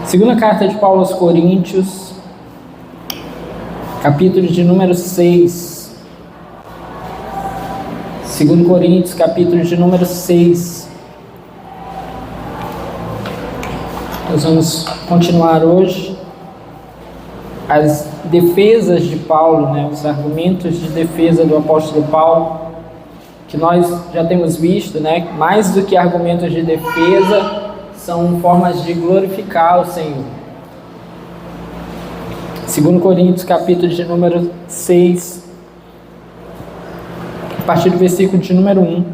Segunda carta de Paulo aos Coríntios, capítulo de número 6. 2 Coríntios, capítulo de número 6. Nós vamos continuar hoje as defesas de Paulo, os argumentos de defesa do apóstolo Paulo, que nós já temos visto, mais do que argumentos de defesa, são formas de glorificar o Senhor. 2 Coríntios, capítulo de número 6, a partir do versículo de número 1.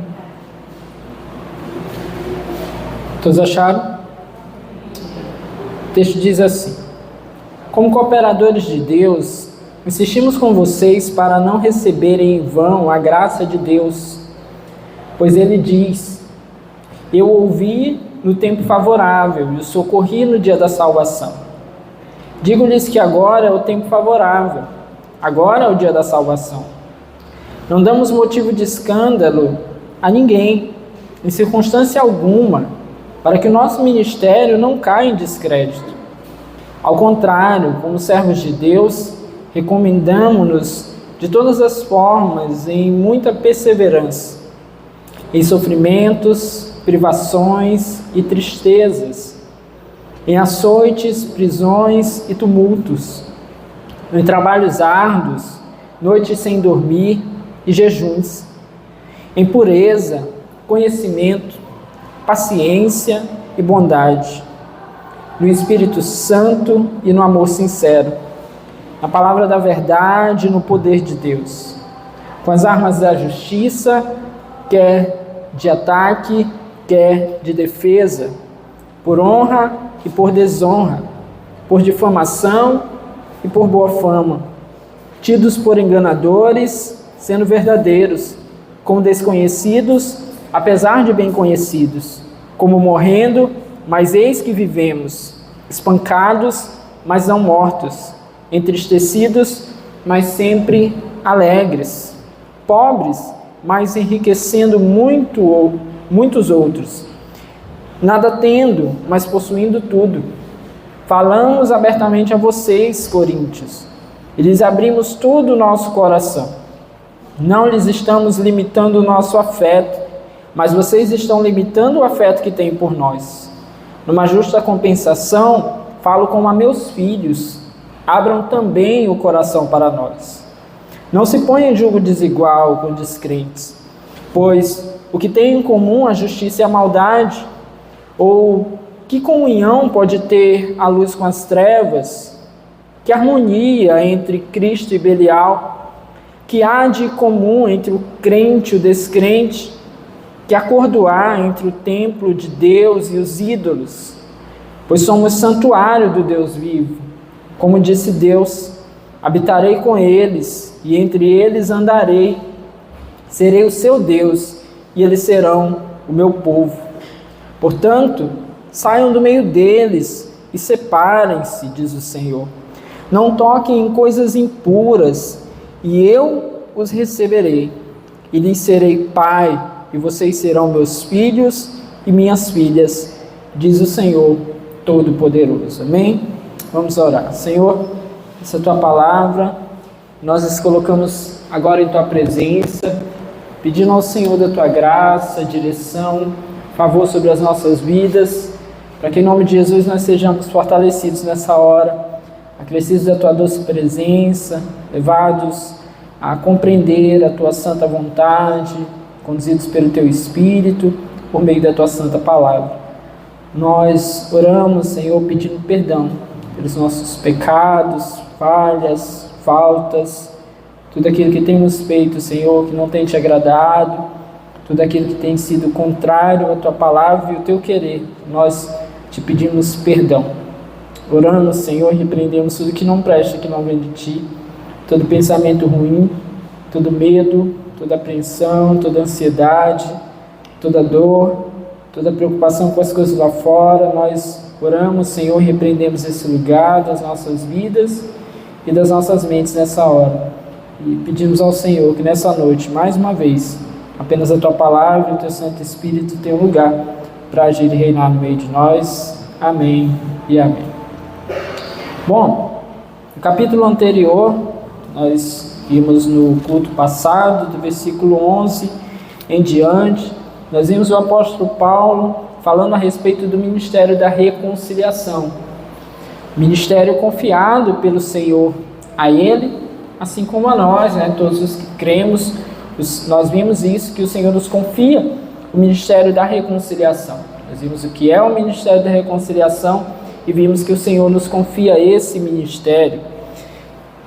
Todos acharam? O texto diz assim: como cooperadores de Deus, insistimos com vocês para não receberem em vão a graça de Deus, pois ele diz: eu ouvi no tempo favorável e o socorri no dia da salvação. Digo-lhes que agora é o tempo favorável, agora é o dia da salvação. Não damos motivo de escândalo a ninguém, em circunstância alguma, para que o nosso ministério não caia em descrédito. Ao contrário, como servos de Deus, recomendamo-nos de todas as formas em muita perseverança, em sofrimentos, privações e tristezas, em açoites, prisões e tumultos, em trabalhos árduos, noites sem dormir e jejuns, em pureza, conhecimento, paciência e bondade, no Espírito Santo e no amor sincero, na palavra da verdade e no poder de Deus, com as armas da justiça, quer de ataque, quer de defesa, por honra e por desonra, por difamação e por boa fama, tidos por enganadores, sendo verdadeiros, como desconhecidos, apesar de bem conhecidos, como morrendo, mas eis que vivemos, espancados, mas não mortos, entristecidos, mas sempre alegres, pobres, mas enriquecendo muitos outros, nada tendo, mas possuindo tudo. Falamos abertamente a vocês, coríntios, e lhes abrimos todo o nosso coração. Não lhes estamos limitando o nosso afeto, mas vocês estão limitando o afeto que têm por nós. Numa justa compensação, falo como a meus filhos, abram também o coração para nós. Não se ponha em julgo desigual com descrentes, pois o que tem em comum a justiça e a maldade? Ou que comunhão pode ter a luz com as trevas? Que harmonia entre Cristo e Belial? Que há de comum entre o crente e o descrente? Que acordo há entre o templo de Deus e os ídolos? Pois somos santuário do Deus vivo. Como disse Deus: habitarei com eles, e entre eles andarei. Serei o seu Deus, e eles serão o meu povo. Portanto, saiam do meio deles e separem-se, diz o Senhor. Não toquem em coisas impuras, e eu os receberei, e lhes serei pai, e vocês serão meus filhos e minhas filhas, diz o Senhor Todo-Poderoso. Amém? Vamos orar. Senhor, essa é a tua palavra, nós nos colocamos agora em tua presença, pedindo ao Senhor da tua graça, direção, favor sobre as nossas vidas, para que em nome de Jesus nós sejamos fortalecidos nessa hora, acrescidos da tua doce presença, levados a compreender a tua santa vontade, conduzidos pelo teu Espírito, por meio da tua santa palavra. Nós oramos, Senhor, pedindo perdão pelos nossos pecados, falhas, faltas, tudo aquilo que temos feito, Senhor, que não tem te agradado, tudo aquilo que tem sido contrário à tua palavra e ao teu querer, nós te pedimos perdão. Oramos, Senhor, e repreendemos tudo que não presta, que não vem de ti, todo pensamento ruim, todo medo, toda apreensão, toda ansiedade, toda dor, toda preocupação com as coisas lá fora. Nós oramos, Senhor, e repreendemos esse lugar das nossas vidas e das nossas mentes nessa hora. E pedimos ao Senhor que nessa noite, mais uma vez, apenas a tua palavra e o teu Santo Espírito tenham lugar para agir e reinar no meio de nós. Amém e amém. Bom, no capítulo anterior, nós vimos no culto passado, do versículo 11 em diante, nós vimos o apóstolo Paulo falando a respeito do ministério da reconciliação. Ministério confiado pelo Senhor a ele, assim como a nós, todos os que cremos, nós vimos isso, que o Senhor nos confia o ministério da reconciliação. Nós vimos o que é o ministério da reconciliação e vimos que o Senhor nos confia esse ministério.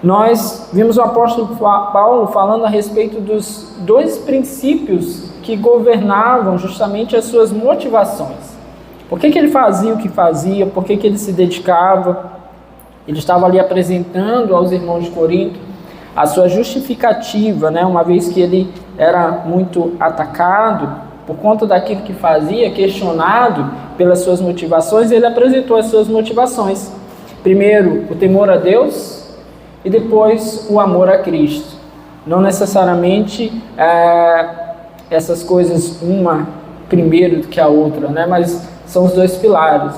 Nós vimos o apóstolo Paulo falando a respeito dos dois princípios que governavam justamente as suas motivações. Por que ele fazia o que fazia? Por que ele se dedicava? Ele estava ali apresentando aos irmãos de Corinto a sua justificativa, uma vez que ele era muito atacado por conta daquilo que fazia, questionado pelas suas motivações, ele apresentou as suas motivações. Primeiro, o temor a Deus e depois o amor a Cristo. Não necessariamente essas coisas uma primeiro do que a outra, mas são os dois pilares,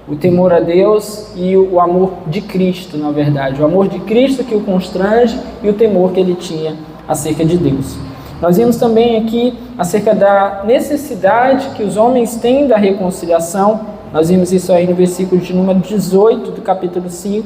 o temor a Deus e o amor de Cristo, na verdade. O amor de Cristo que o constrange e o temor que ele tinha acerca de Deus. Nós vimos também aqui acerca da necessidade que os homens têm da reconciliação. Nós vimos isso aí no versículo de número 18 do capítulo 5,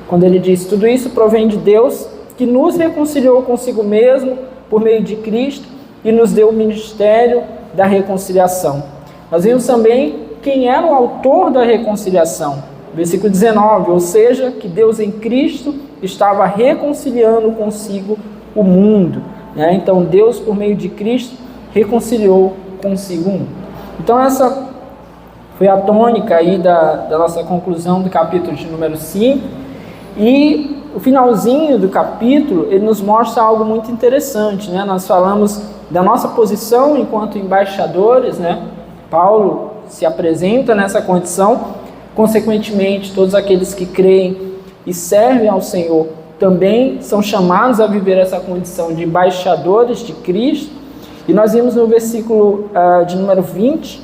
quando ele diz: tudo isso provém de Deus, que nos reconciliou consigo mesmo por meio de Cristo e nos deu o ministério da reconciliação. Nós vimos também quem era o autor da reconciliação. Versículo 19, ou seja, que Deus em Cristo estava reconciliando consigo o mundo. Então Deus, por meio de Cristo, reconciliou consigo o mundo. Então essa foi a tônica aí da nossa conclusão do capítulo de número 5. E o finalzinho do capítulo, ele nos mostra algo muito interessante. Nós falamos da nossa posição enquanto embaixadores, Paulo se apresenta nessa condição, consequentemente todos aqueles que creem e servem ao Senhor também são chamados a viver essa condição de embaixadores de Cristo. E nós vimos no versículo de número 20,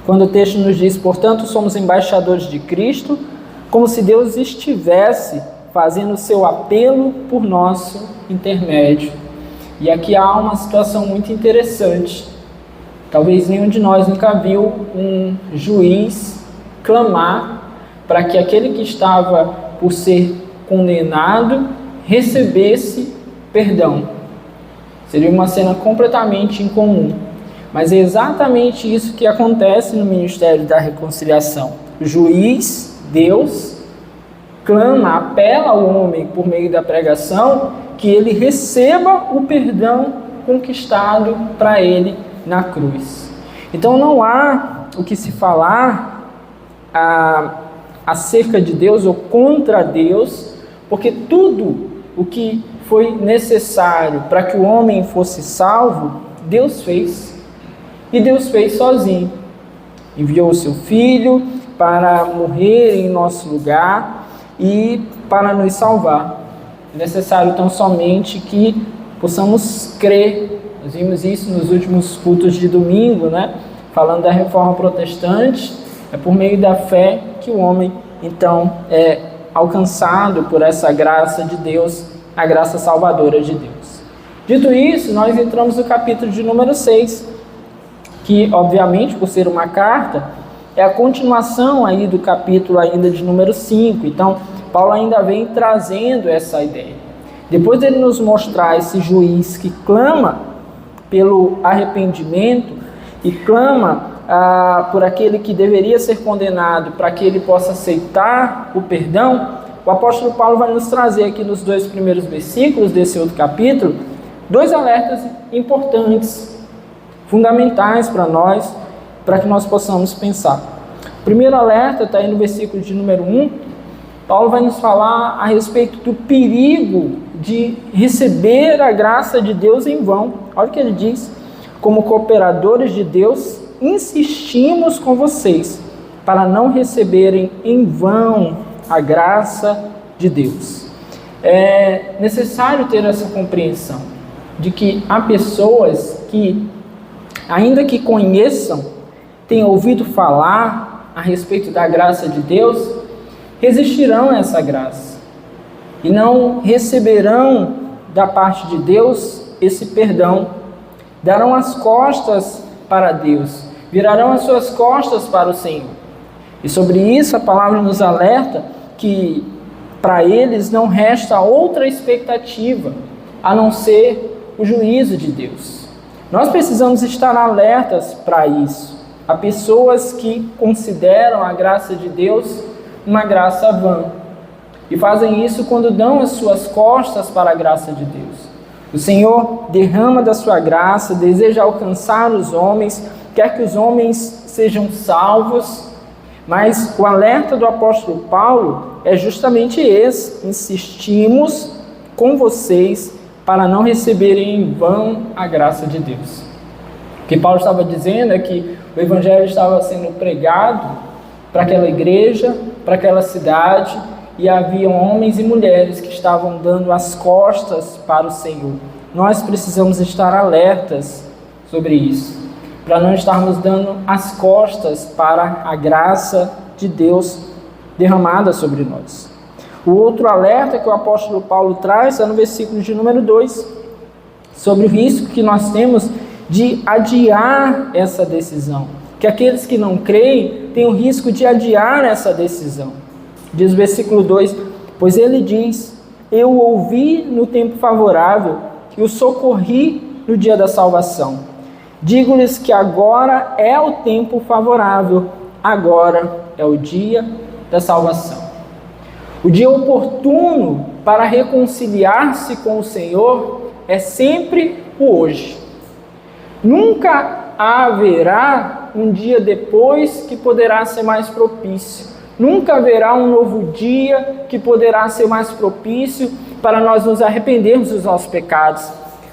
quando o texto nos diz: portanto somos embaixadores de Cristo, como se Deus estivesse fazendo o seu apelo por nosso intermédio. E aqui há uma situação muito interessante. Talvez nenhum de nós nunca viu um juiz clamar para que aquele que estava por ser condenado recebesse perdão. Seria uma cena completamente incomum. Mas é exatamente isso que acontece no ministério da reconciliação. O juiz, Deus, clama, apela ao homem por meio da pregação que ele receba o perdão conquistado para ele na cruz. Então não há o que se falar acerca de Deus ou contra Deus, porque tudo o que foi necessário para que o homem fosse salvo, Deus fez. E Deus fez sozinho. Enviou o seu Filho para morrer em nosso lugar e para nos salvar. É necessário tão somente que possamos crer. Nós vimos isso nos últimos cultos de domingo, falando da reforma protestante. É por meio da fé que o homem, então, é alcançado por essa graça de Deus, a graça salvadora de Deus. Dito isso, nós entramos no capítulo de número 6, que, obviamente, por ser uma carta, é a continuação aí do capítulo ainda de número 5. Então, Paulo ainda vem trazendo essa ideia. Depois dele nos mostrar esse juiz que clama pelo arrependimento e clama por aquele que deveria ser condenado para que ele possa aceitar o perdão, o apóstolo Paulo vai nos trazer aqui nos 2 primeiros versículos desse outro capítulo 2 alertas importantes, fundamentais para nós, para que nós possamos pensar. O primeiro alerta está aí no versículo de número 1. Paulo vai nos falar a respeito do perigo de receber a graça de Deus em vão. Olha o que ele diz: como cooperadores de Deus, insistimos com vocês para não receberem em vão a graça de Deus. É necessário ter essa compreensão de que há pessoas que, ainda que conheçam, tenham ouvido falar a respeito da graça de Deus, resistirão a essa graça e não receberão da parte de Deus esse perdão. Darão as costas para Deus, virarão as suas costas para o Senhor. E sobre isso a palavra nos alerta que para eles não resta outra expectativa a não ser o juízo de Deus. Nós precisamos estar alertas para isso. Há pessoas que consideram a graça de Deus uma graça vã e fazem isso quando dão as suas costas para a graça de Deus. O Senhor derrama da sua graça, deseja alcançar os homens, quer que os homens sejam salvos, mas o alerta do apóstolo Paulo é justamente esse: insistimos com vocês para não receberem em vão a graça de Deus. O que Paulo estava dizendo é que o evangelho estava sendo pregado para aquela igreja, para aquela cidade, e havia homens e mulheres que estavam dando as costas para o Senhor. Nós precisamos estar alertas sobre isso, para não estarmos dando as costas para a graça de Deus derramada sobre nós. O outro alerta que o apóstolo Paulo traz é no versículo de número 2, sobre o risco que nós temos de adiar essa decisão, que aqueles que não creem têm o risco de adiar essa decisão. Diz o versículo 2, pois ele diz, eu o ouvi no tempo favorável e o socorri no dia da salvação. Digo-lhes que agora é o tempo favorável, agora é o dia da salvação. O dia oportuno para reconciliar-se com o Senhor é sempre o hoje. Nunca haverá um dia depois que poderá ser mais propício. Nunca haverá um novo dia que poderá ser mais propício para nós nos arrependermos dos nossos pecados,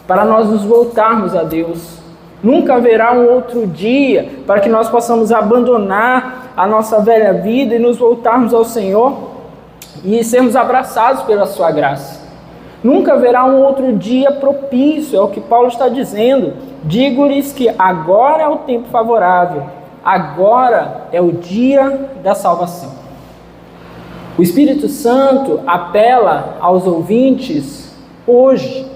para nós nos voltarmos a Deus. Nunca haverá um outro dia para que nós possamos abandonar a nossa velha vida e nos voltarmos ao Senhor e sermos abraçados pela sua graça. Nunca haverá um outro dia propício, é o que Paulo está dizendo. Digo-lhes que agora é o tempo favorável, agora é o dia da salvação. O Espírito Santo apela aos ouvintes hoje.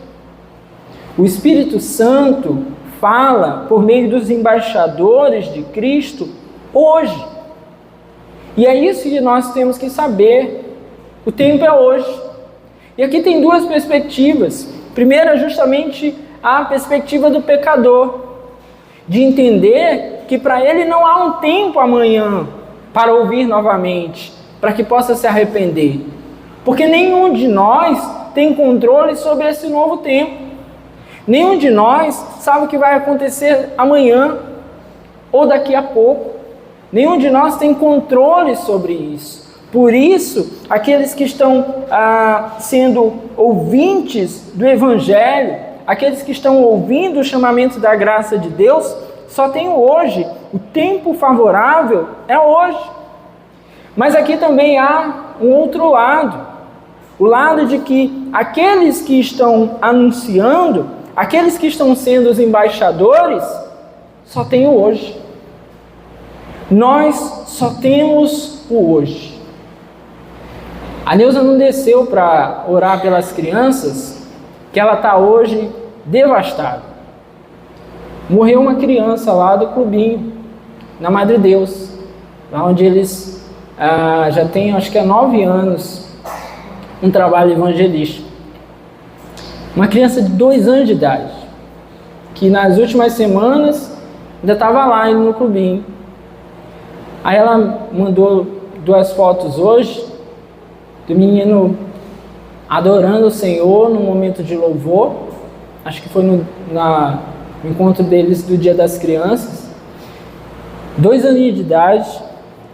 O Espírito Santo fala por meio dos embaixadores de Cristo hoje. E é isso que nós temos que saber. O tempo é hoje. E aqui tem duas perspectivas. Primeira é justamente a perspectiva do pecador, de entender que para ele não há um tempo amanhã para ouvir novamente, para que possa se arrepender. Porque nenhum de nós tem controle sobre esse novo tempo. Nenhum de nós sabe o que vai acontecer amanhã ou daqui a pouco. Nenhum de nós tem controle sobre isso. Por isso, aqueles que estão sendo ouvintes do Evangelho, aqueles que estão ouvindo o chamamento da graça de Deus, só tem o hoje. O tempo favorável é hoje. Mas aqui também há um outro lado. O lado de que aqueles que estão anunciando, aqueles que estão sendo os embaixadores, só tem o hoje. Nós só temos o hoje. A Neuza não desceu para orar pelas crianças, que ela está hoje devastada. Morreu uma criança lá do clubinho, na Madre Deus, lá onde eles já têm, acho que há 9 anos, um trabalho evangelístico. Uma criança de 2 anos de idade, que nas últimas semanas ainda estava lá indo no clubinho. Aí ela mandou 2 fotos hoje, do menino adorando o Senhor no momento de louvor, acho que foi no encontro deles do Dia das Crianças, 2 aninhos de idade,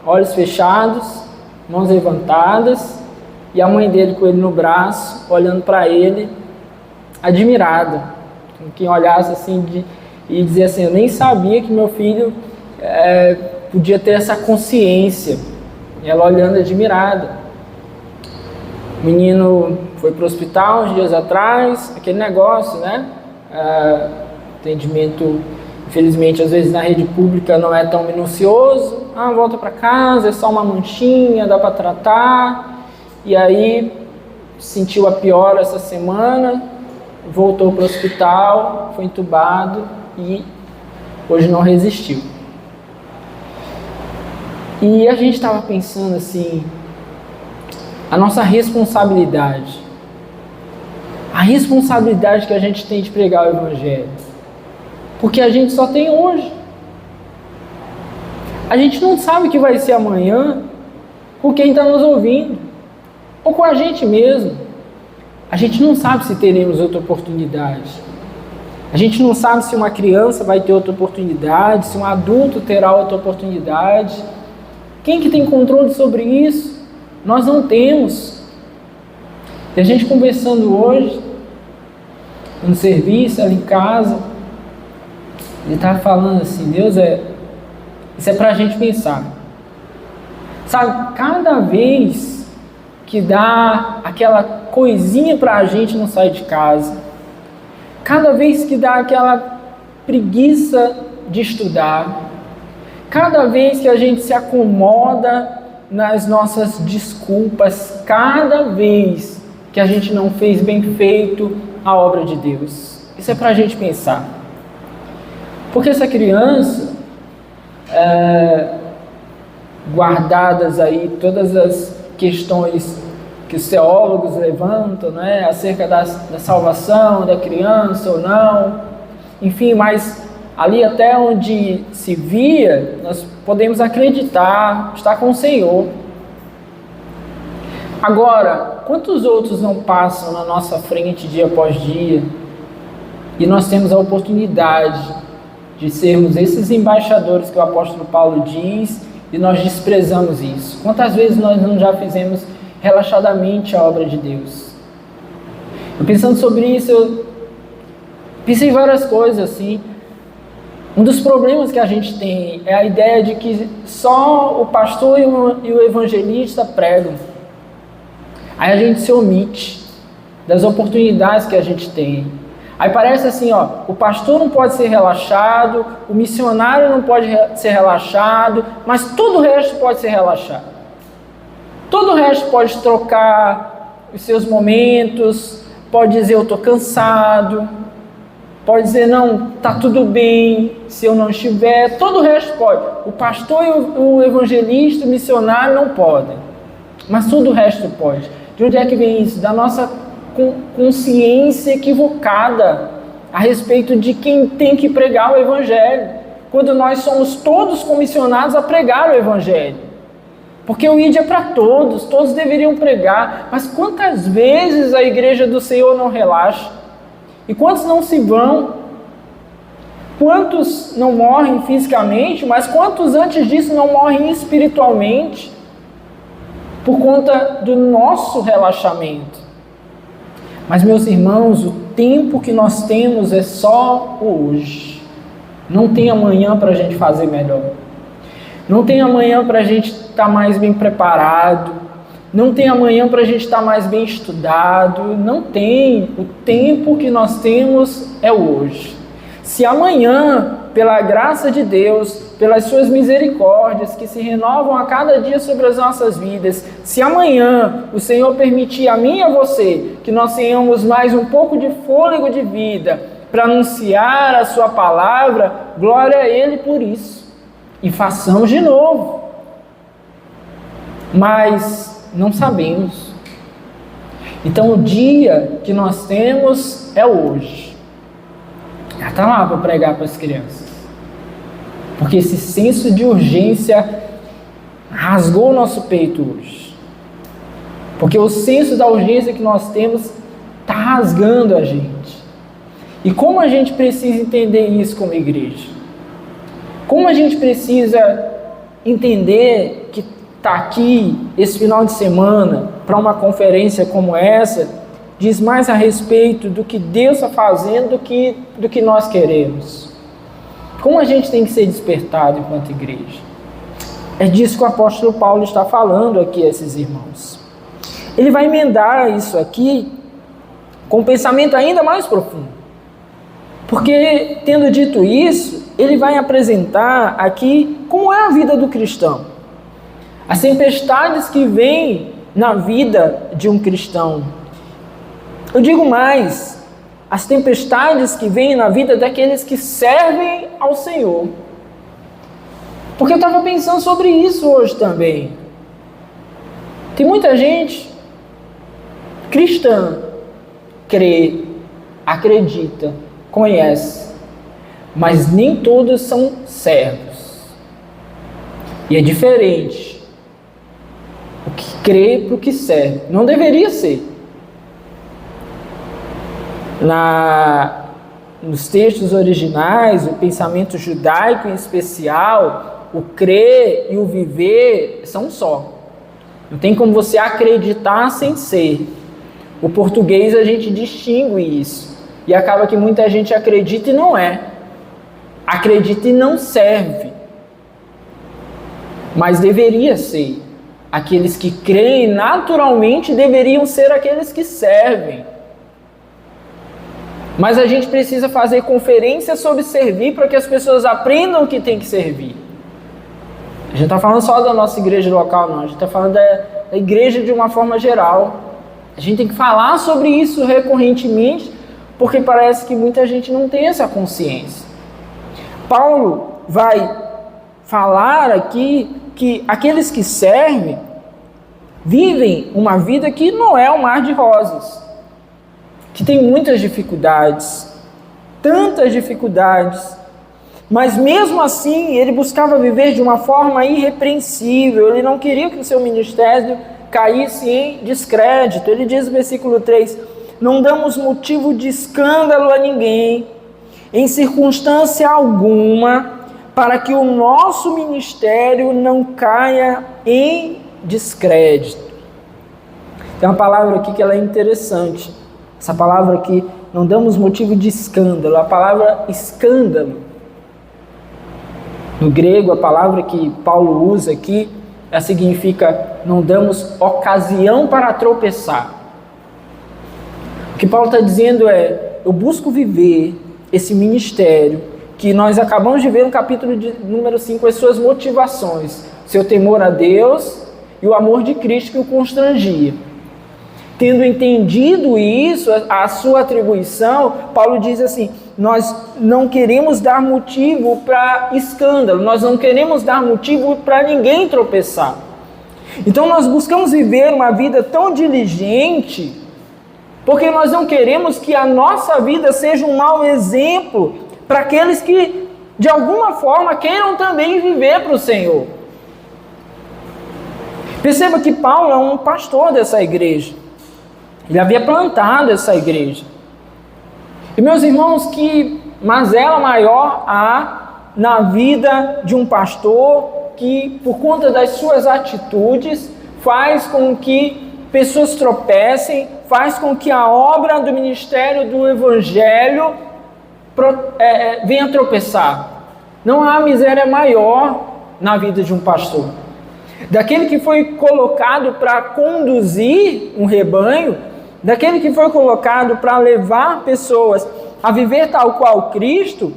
olhos fechados, mãos levantadas, e a mãe dele com ele no braço, olhando para ele, admirada, quem olhasse assim e dizia assim, eu nem sabia que meu filho podia ter essa consciência, e ela olhando admirada. O menino foi para o hospital uns dias atrás, aquele negócio, né? Atendimento, infelizmente, às vezes na rede pública não é tão minucioso. volta para casa, é só uma manchinha, dá para tratar. E aí sentiu a piora essa semana, voltou para o hospital, foi entubado e hoje não resistiu. E a gente estava pensando assim, a nossa responsabilidade, a responsabilidade que a gente tem de pregar o Evangelho, porque a gente só tem hoje. A gente não sabe o que vai ser amanhã com quem está nos ouvindo, ou com a gente mesmo. A gente não sabe se teremos outra oportunidade. A gente não sabe se uma criança vai ter outra oportunidade, se um adulto terá outra oportunidade. Quem que tem controle sobre isso? Nós não temos. E a gente conversando hoje, no serviço, ali em casa, ele estava falando assim, Deus, isso é para a gente pensar. Sabe, cada vez que dá aquela coisinha para a gente não sair de casa, cada vez que dá aquela preguiça de estudar, cada vez que a gente se acomoda nas nossas desculpas, cada vez que a gente não fez bem feito a obra de Deus. Isso é para a gente pensar. Porque essa criança, guardadas aí todas as questões que os teólogos levantam, né, acerca da salvação da criança ou não, enfim, mas ali até onde se via, nós podemos acreditar, estar com o Senhor. Agora, quantos outros não passam na nossa frente dia após dia e nós temos a oportunidade de sermos esses embaixadores que o apóstolo Paulo diz e nós desprezamos isso? Quantas vezes nós não já fizemos relaxadamente a obra de Deus? Eu pensando sobre isso, eu pensei em várias coisas assim. Um dos problemas que a gente tem é a ideia de que só o pastor e o evangelista pregam. Aí a gente se omite das oportunidades que a gente tem. Aí parece assim, o pastor não pode ser relaxado, o missionário não pode ser relaxado, mas todo o resto pode ser relaxado. Todo o resto pode trocar os seus momentos, pode dizer eu estou cansado, pode dizer não, está tudo bem se eu não estiver, todo o resto pode. O pastor e o evangelista, o missionário não podem, mas todo o resto pode. De onde é que vem isso? Da nossa consciência equivocada a respeito de quem tem que pregar o Evangelho, quando nós somos todos comissionados a pregar o Evangelho, porque o ID é para todos, todos deveriam pregar. Mas quantas vezes a igreja do Senhor não relaxa? E quantos não se vão? Quantos não morrem fisicamente, mas quantos antes disso não morrem espiritualmente por conta do nosso relaxamento? Mas, meus irmãos, o tempo que nós temos é só o hoje. Não tem amanhã para a gente fazer melhor. Não tem amanhã para a gente estar mais bem preparado. Não tem amanhã para a gente estar mais bem estudado. Não tem. O tempo que nós temos é o hoje. Se amanhã, pela graça de Deus, pelas suas misericórdias que se renovam a cada dia sobre as nossas vidas, se amanhã o Senhor permitir a mim e a você que nós tenhamos mais um pouco de fôlego de vida para anunciar a sua palavra, glória a Ele por isso. E façamos de novo. Mas não sabemos. Então o dia que nós temos é hoje. Já está lá para pregar para as crianças. Porque esse senso de urgência rasgou o nosso peito hoje. Porque o senso da urgência que nós temos está rasgando a gente. E como a gente precisa entender isso como igreja? Como a gente precisa entender que está aqui esse final de semana para uma conferência como essa, diz mais a respeito do que Deus está fazendo do que nós queremos. Como a gente tem que ser despertado enquanto igreja? É disso que o apóstolo Paulo está falando aqui a esses irmãos. Ele vai emendar isso aqui com um pensamento ainda mais profundo. Porque, tendo dito isso, ele vai apresentar aqui como é a vida do cristão. As tempestades que vêm na vida de um cristão. Eu digo mais, as tempestades que vêm na vida daqueles que servem ao Senhor. Porque eu estava pensando sobre isso hoje também. Tem muita gente cristã, crê, acredita, conhece, mas nem todos são servos. E é diferente o que crê para o que serve. Não deveria ser. Nos textos originais, o pensamento judaico em especial, o crer e o viver são só. Não tem como você acreditar sem ser. O português a gente distingue isso. E acaba que muita gente acredita e não é. Acredita e não serve. Mas deveria ser. Aqueles que creem naturalmente deveriam ser aqueles que servem. Mas a gente precisa fazer conferências sobre servir para que as pessoas aprendam que tem que servir. A gente não está falando só da nossa igreja local, não. A gente está falando da igreja de uma forma geral. A gente tem que falar sobre isso recorrentemente, porque parece que muita gente não tem essa consciência. Paulo vai falar aqui que aqueles que servem vivem uma vida que não é um mar de rosas, que tem muitas dificuldades, tantas dificuldades. Mas mesmo assim, ele buscava viver de uma forma irrepreensível. Ele não queria que o seu ministério caísse em descrédito. Ele diz no versículo 3, não damos motivo de escândalo a ninguém, em circunstância alguma, para que o nosso ministério não caia em descrédito. Tem uma palavra aqui que ela é interessante. Essa palavra aqui, não damos motivo de escândalo. A palavra escândalo, no grego, a palavra que Paulo usa aqui, ela significa não damos ocasião para tropeçar. O que Paulo está dizendo é, eu busco viver esse ministério que nós acabamos de ver no capítulo número 5, as suas motivações, seu temor a Deus e o amor de Cristo que o constrangia. Tendo entendido isso, a sua atribuição, Paulo diz assim, nós não queremos dar motivo para escândalo, nós não queremos dar motivo para ninguém tropeçar. Então nós buscamos viver uma vida tão diligente, porque nós não queremos que a nossa vida seja um mau exemplo para aqueles que de alguma forma queiram também viver para o Senhor. Perceba que Paulo é um pastor dessa igreja. Ele havia plantado essa igreja. E meus irmãos, que mazela maior há na vida de um pastor que, por conta das suas atitudes, faz com que pessoas tropecem, faz com que a obra do ministério do Evangelho venha tropeçar. Não há miséria maior na vida de um pastor. Daquele que foi colocado para conduzir um rebanho, daquele que foi colocado para levar pessoas a viver tal qual Cristo,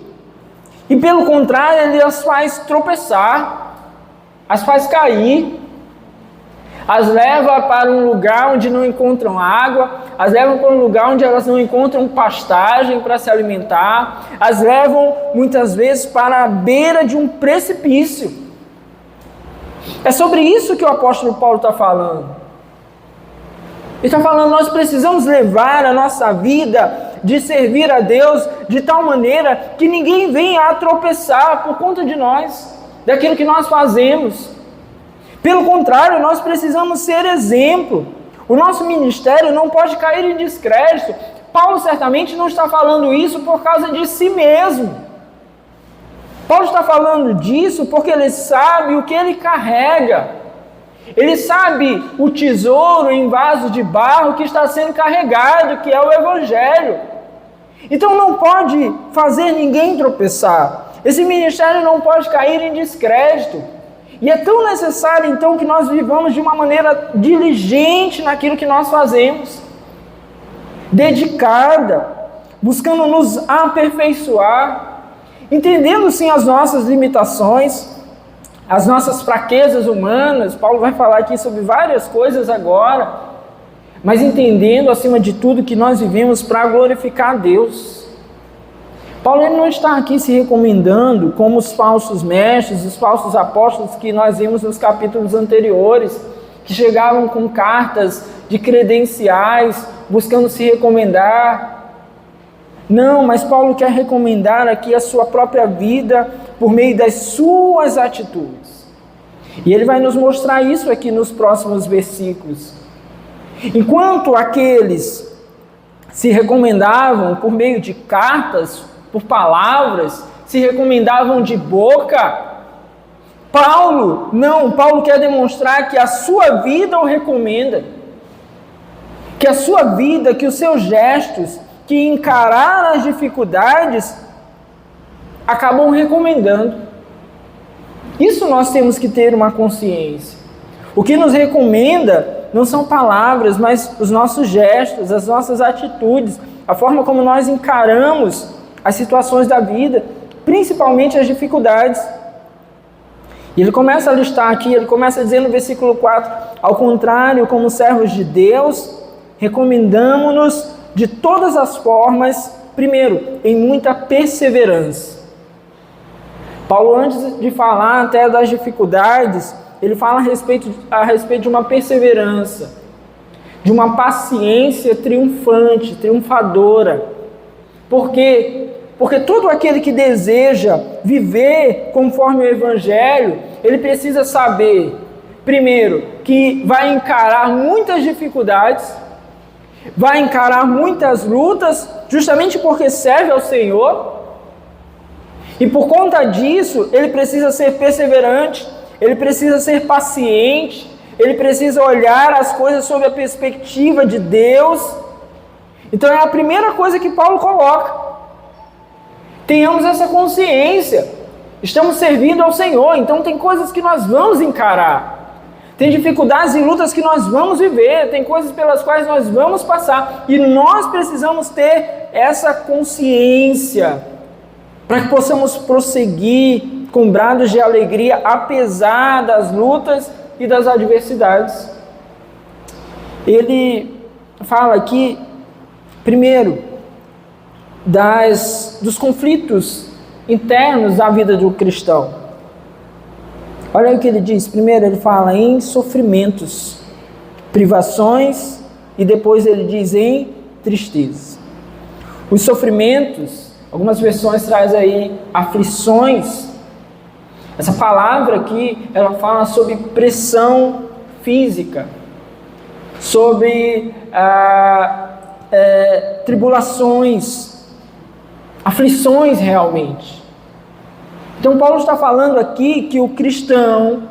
e pelo contrário, ele as faz tropeçar, as faz cair, as leva para um lugar onde não encontram água, as levam para um lugar onde elas não encontram pastagem para se alimentar, as levam muitas vezes para a beira de um precipício. É sobre isso que o apóstolo Paulo está falando. Ele está falando, nós precisamos levar a nossa vida de servir a Deus de tal maneira que ninguém venha a tropeçar por conta de nós, daquilo que nós fazemos. Pelo contrário, nós precisamos ser exemplo. O nosso ministério não pode cair em descrédito. Paulo certamente não está falando isso por causa de si mesmo. Paulo está falando disso porque ele sabe o que ele carrega. Ele sabe o tesouro em vaso de barro que está sendo carregado, que é o Evangelho. Então não pode fazer ninguém tropeçar. Esse ministério não pode cair em descrédito. E é tão necessário então que nós vivamos de uma maneira diligente naquilo que nós fazemos. Dedicada. buscando nos aperfeiçoar, entendendo sim as nossas limitações, as nossas fraquezas humanas. Paulo vai falar aqui sobre várias coisas agora, mas entendendo acima de tudo que nós vivemos para glorificar a Deus. Paulo ele não está aqui se recomendando como os falsos mestres, os falsos apóstolos que nós vimos nos capítulos anteriores, que chegavam com cartas de credenciais, buscando se recomendar. Não, mas Paulo quer recomendar aqui a sua própria vida por meio das suas atitudes. E ele vai nos mostrar isso aqui nos próximos versículos. Enquanto aqueles se recomendavam por meio de cartas, por palavras, se recomendavam de boca, Paulo quer demonstrar que a sua vida o recomenda, que a sua vida, que os seus gestos, que encarar as dificuldades, acabam recomendando. Isso nós temos que ter uma consciência. O que nos recomenda não são palavras, mas os nossos gestos, as nossas atitudes, a forma como nós encaramos as situações da vida, principalmente as dificuldades. E ele começa a listar aqui, ele começa a dizer no versículo 4, ao contrário, como servos de Deus, recomendamo-nos de todas as formas, primeiro, em muita perseverança. Paulo, antes de falar até das dificuldades, ele fala a respeito de uma perseverança, de uma paciência triunfante, triunfadora. Por quê? Porque todo aquele que deseja viver conforme o Evangelho, ele precisa saber, primeiro, que vai encarar muitas dificuldades, vai encarar muitas lutas, justamente porque serve ao Senhor, e por conta disso, ele precisa ser perseverante, ele precisa ser paciente, ele precisa olhar as coisas sob a perspectiva de Deus. Então é a primeira coisa que Paulo coloca. Tenhamos essa consciência, estamos servindo ao Senhor, então tem coisas que nós vamos encarar, tem dificuldades e lutas que nós vamos viver, tem coisas pelas quais nós vamos passar, e nós precisamos ter essa consciência, para que possamos prosseguir com brados de alegria, apesar das lutas e das adversidades. Ele fala aqui, primeiro, dos conflitos internos da vida do cristão. Olha o que ele diz. Primeiro ele fala em sofrimentos, privações, e depois ele diz em tristeza. Os sofrimentos, algumas versões trazem aí aflições. Essa palavra aqui, ela fala sobre pressão física, sobre tribulações, aflições realmente. Então Paulo está falando aqui que o cristão,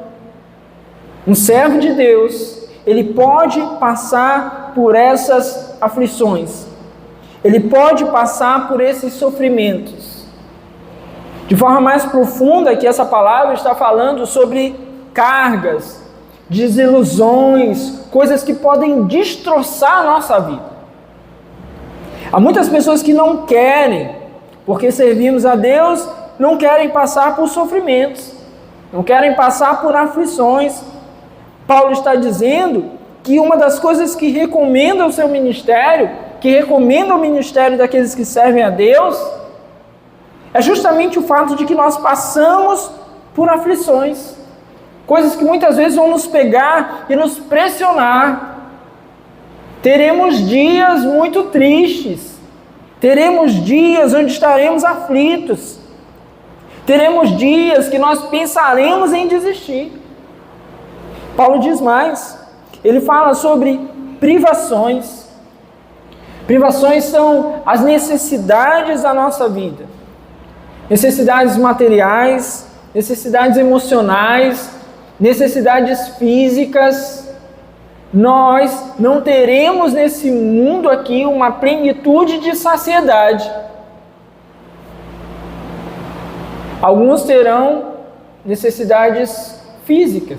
um servo de Deus, ele pode passar por essas aflições, ele pode passar por esses sofrimentos. De forma mais profunda, que essa palavra está falando sobre cargas, desilusões, coisas que podem destroçar a nossa vida. Há muitas pessoas que não querem, porque servimos a Deus, não querem passar por sofrimentos, não querem passar por aflições. Paulo está dizendo que uma das coisas que recomenda o seu ministério, que recomenda o ministério daqueles que servem a Deus, é justamente o fato de que nós passamos por aflições, coisas que muitas vezes vão nos pegar e nos pressionar. Teremos dias muito tristes, teremos dias onde estaremos aflitos, teremos dias que nós pensaremos em desistir. Paulo diz mais, ele fala sobre privações. Privações são as necessidades da nossa vida, necessidades materiais, necessidades emocionais, necessidades físicas. Nós não teremos nesse mundo aqui uma plenitude de saciedade. Alguns terão necessidades físicas.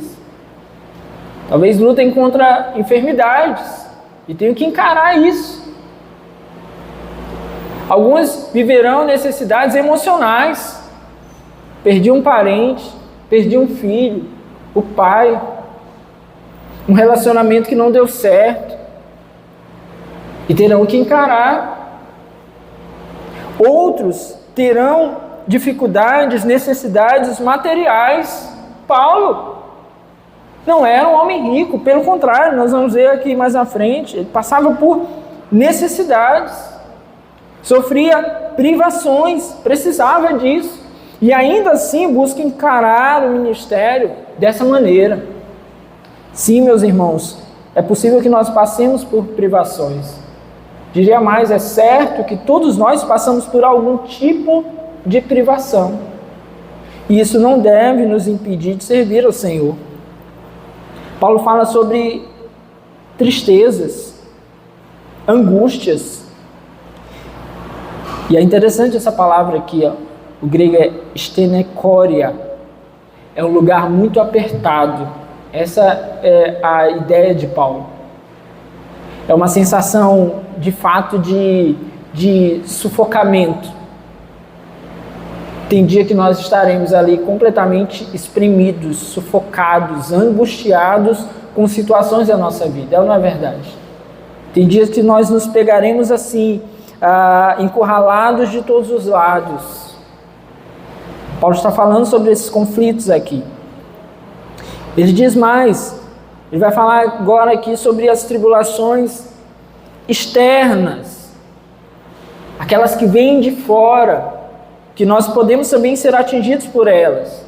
Talvez lutem contra enfermidades e tenham que encarar isso. Alguns viverão necessidades emocionais. Perdi um parente, perdi um filho, o pai, um relacionamento que não deu certo. E terão que encarar. Outros terão dificuldades, necessidades materiais. Paulo não era um homem rico, pelo contrário, nós vamos ver aqui mais na frente, ele passava por necessidades, sofria privações, precisava disso, e ainda assim busca encarar o ministério dessa maneira. Sim, meus irmãos, é possível que nós passemos por privações. Diria mais, é certo que todos nós passamos por algum tipo de privação. E isso não deve nos impedir de servir ao Senhor. Paulo fala sobre tristezas, angústias. E é interessante essa palavra aqui, ó. O grego é stenekória. É um lugar muito apertado. Essa é a ideia de Paulo. É uma sensação, de fato, de sufocamento. Tem dia que nós estaremos ali completamente espremidos, sufocados, angustiados com situações da nossa vida. Não é verdade? Tem dias que nós nos pegaremos assim, encurralados de todos os lados. Paulo está falando sobre esses conflitos aqui. Ele diz mais, ele vai falar agora aqui sobre as tribulações externas, aquelas que vêm de fora, que nós podemos também ser atingidos por elas.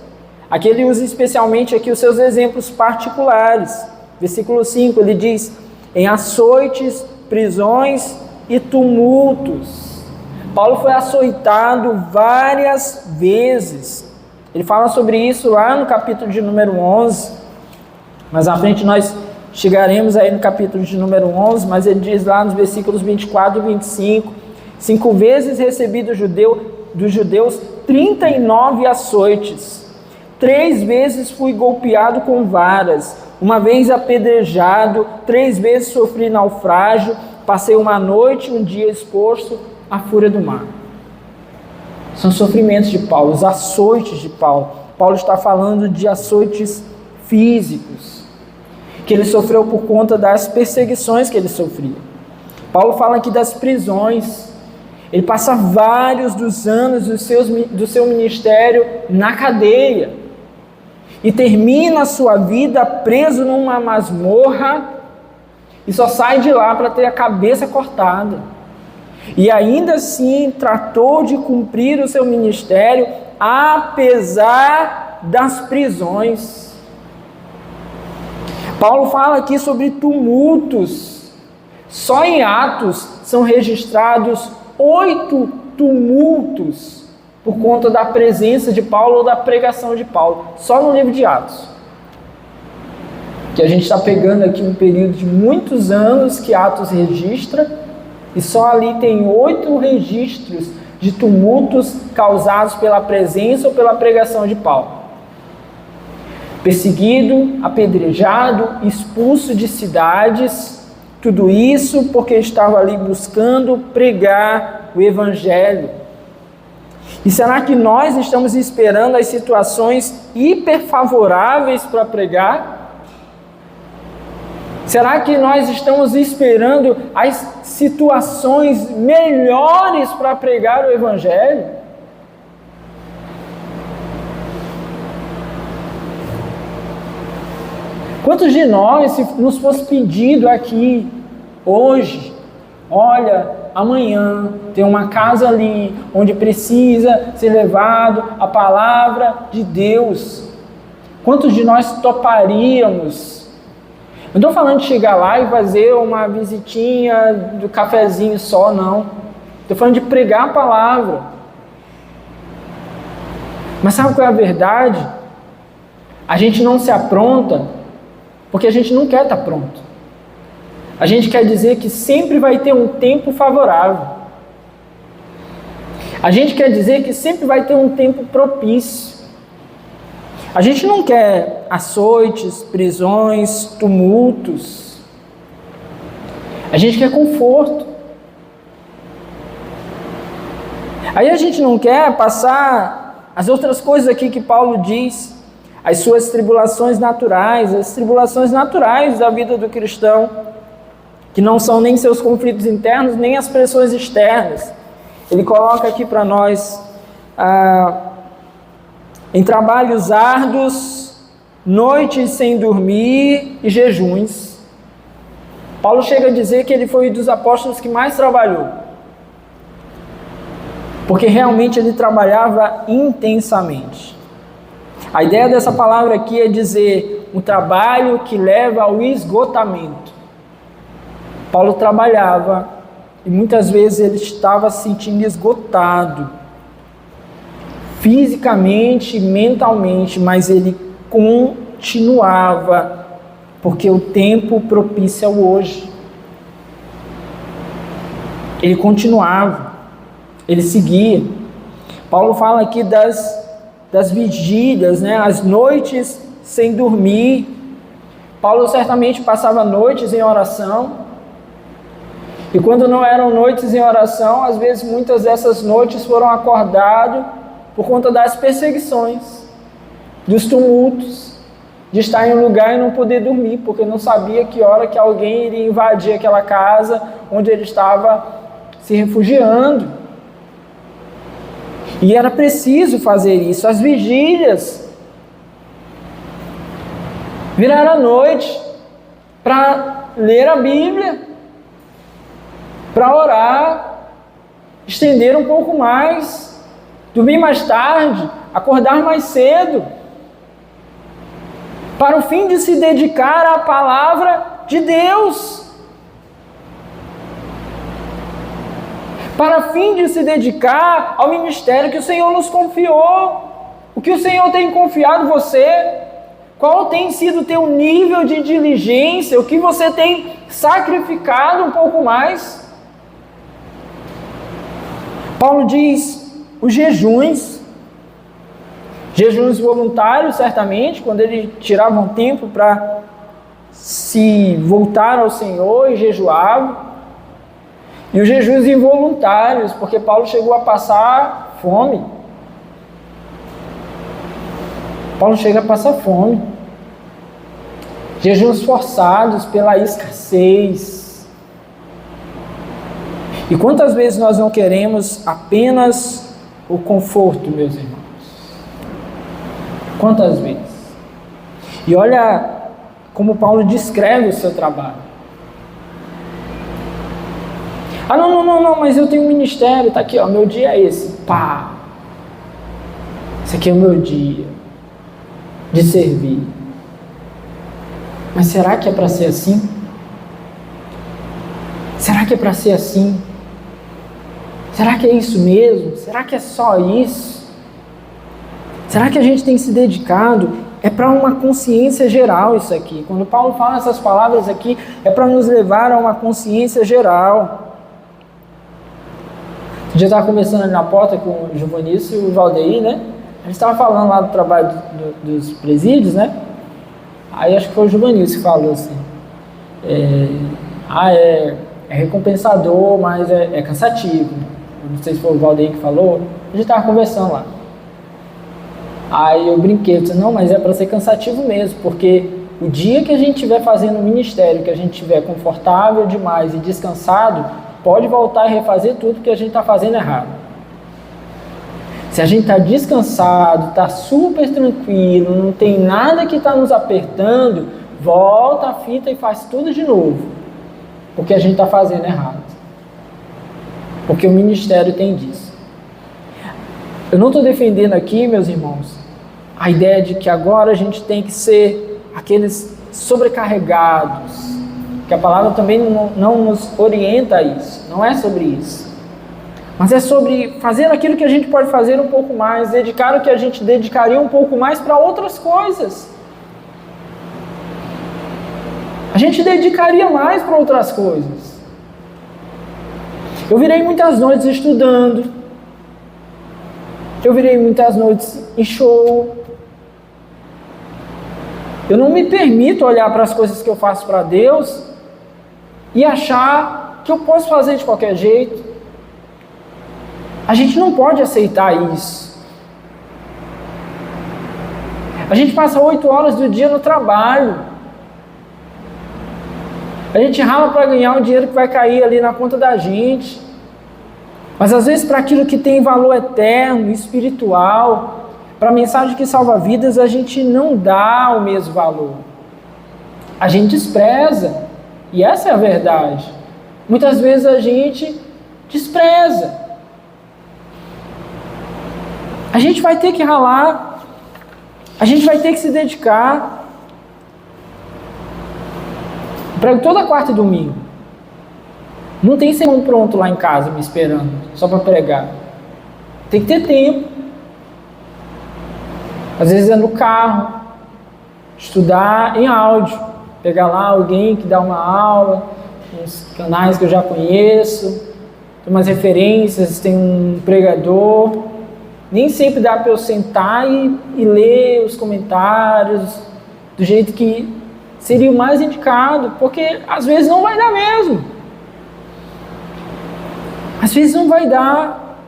Aqui ele usa especialmente aqui os seus exemplos particulares. Versículo 5, ele diz, em açoites, prisões e tumultos. Paulo foi açoitado várias vezes. Ele fala sobre isso lá no capítulo de número 11. Mas à frente nós chegaremos aí no capítulo de número 11, mas ele diz lá nos versículos 24 e 25, 5 vezes recebi dos judeus 39 açoites, 3 vezes fui golpeado com varas, 1 vez apedrejado, 3 vezes sofri naufrágio, passei uma noite e um dia exposto à fúria do mar. São sofrimentos de Paulo, os açoites de Paulo. Paulo está falando de açoites físicos, que ele sofreu por conta das perseguições que ele sofria. Paulo fala aqui das prisões. Ele passa vários dos anos do seu ministério na cadeia e termina a sua vida preso numa masmorra e só sai de lá para ter a cabeça cortada. E ainda assim tratou de cumprir o seu ministério apesar das prisões. Paulo fala aqui sobre tumultos. Só em Atos são registrados 8 tumultos por conta da presença de Paulo ou da pregação de Paulo. Só no livro de Atos. Que a gente está pegando aqui um período de muitos anos que Atos registra, e só ali tem 8 registros de tumultos causados pela presença ou pela pregação de Paulo. Perseguido, apedrejado, expulso de cidades, tudo isso porque estava ali buscando pregar o Evangelho. E será que nós estamos esperando as situações hiperfavoráveis para pregar? Será que nós estamos esperando as situações melhores para pregar o Evangelho? Quantos de nós, se nos fosse pedido aqui, hoje, olha, amanhã tem uma casa ali, onde precisa ser levado a palavra de Deus. Quantos de nós toparíamos? Não estou falando de chegar lá e fazer uma visitinha do cafezinho só, não. Estou falando de pregar a palavra. Mas sabe qual é a verdade? A gente não se apronta porque a gente não quer estar pronto. A gente quer dizer que sempre vai ter um tempo favorável. A gente quer dizer que sempre vai ter um tempo propício. A gente não quer açoites, prisões, tumultos. A gente quer conforto. Aí a gente não quer passar as outras coisas aqui que Paulo diz, as suas tribulações naturais, as tribulações naturais da vida do cristão, que não são nem seus conflitos internos, nem as pressões externas. Ele coloca aqui para nós, em trabalhos árduos, noites sem dormir e jejuns. Paulo chega a dizer que ele foi dos apóstolos que mais trabalhou, porque realmente ele trabalhava intensamente. A ideia dessa palavra aqui é dizer um trabalho que leva ao esgotamento. Paulo trabalhava e muitas vezes ele estava se sentindo esgotado, fisicamente e mentalmente, mas ele continuava, porque o tempo propicia o hoje. Ele continuava, ele seguia. Paulo fala aqui das vigílias, né? As noites sem dormir. Paulo certamente passava noites em oração. E quando não eram noites em oração, às vezes muitas dessas noites foram acordadas por conta das perseguições, dos tumultos, de estar em um lugar e não poder dormir, porque não sabia que hora que alguém iria invadir aquela casa onde ele estava se refugiando. E era preciso fazer isso. As vigílias viraram a noite para ler a Bíblia, para orar, estender um pouco mais, dormir mais tarde, acordar mais cedo, para o fim de se dedicar à palavra de Deus, para o fim de se dedicar ao ministério que o Senhor nos confiou. O que o Senhor tem confiado você? Qual tem sido o teu nível de diligência? O que você tem sacrificado um pouco mais? Paulo diz os jejuns voluntários, certamente, quando ele tirava um tempo para se voltar ao Senhor e jejuava, e os jejuns involuntários, porque Paulo chegou a passar fome. Paulo chega a passar fome. Jejuns forçados pela escassez. E quantas vezes nós não queremos apenas o conforto, meus irmãos? Quantas vezes? E olha como Paulo descreve o seu trabalho. Não, mas eu tenho um ministério, tá aqui, ó, meu dia é esse. Pá! Esse aqui é o meu dia de servir. Mas será que é para ser assim? Será que é para ser assim? Será que é isso mesmo? Será que é só isso? Será que a gente tem se dedicado? É para uma consciência geral isso aqui. Quando Paulo fala essas palavras aqui, é para nos levar a uma consciência geral. Eu já estava conversando ali na porta com o Giovanício e o Valdeir, né? A gente estava falando lá do trabalho dos presídios, né? Aí acho que foi o Giovanício que falou assim, é recompensador, mas é cansativo. Não sei se foi o Valdeir que falou. A gente estava conversando lá. Aí eu brinquei, eu disse, não, mas é para ser cansativo mesmo, porque o dia que a gente estiver fazendo o ministério, que a gente estiver confortável demais e descansado, pode voltar e refazer tudo que a gente está fazendo errado. Se a gente está descansado, está super tranquilo, não tem nada que está nos apertando, volta a fita e faz tudo de novo, porque a gente está fazendo errado. Porque o ministério tem disso. Eu não estou defendendo aqui, meus irmãos, a ideia de que agora a gente tem que ser aqueles sobrecarregados, que a palavra também não nos orienta a isso, não é sobre isso. Mas é sobre fazer aquilo que a gente pode fazer um pouco mais, dedicar o que a gente dedicaria um pouco mais para outras coisas. A gente dedicaria mais para outras coisas. Eu virei muitas noites estudando, eu virei muitas noites em show. Eu não me permito olhar para as coisas que eu faço para Deus e achar que eu posso fazer de qualquer jeito. A gente não pode aceitar isso. A gente passa 8 horas do dia no trabalho. A gente rala para ganhar o dinheiro que vai cair ali na conta da gente. Mas às vezes para aquilo que tem valor eterno, espiritual, para a mensagem que salva vidas, a gente não dá o mesmo valor. A gente despreza. E essa é a verdade. Muitas vezes a gente despreza. A gente vai ter que ralar. A gente vai ter que se dedicar. Eu prego toda quarta e domingo. Não tem sermão pronto lá em casa me esperando, só para pregar. Tem que ter tempo. Às vezes é no carro, estudar em áudio, pegar lá alguém que dá uma aula, uns canais que eu já conheço, tem umas referências, tem um pregador. Nem sempre dá para eu sentar e ler os comentários do jeito que seria o mais indicado, porque às vezes não vai dar mesmo. Às vezes não vai dar.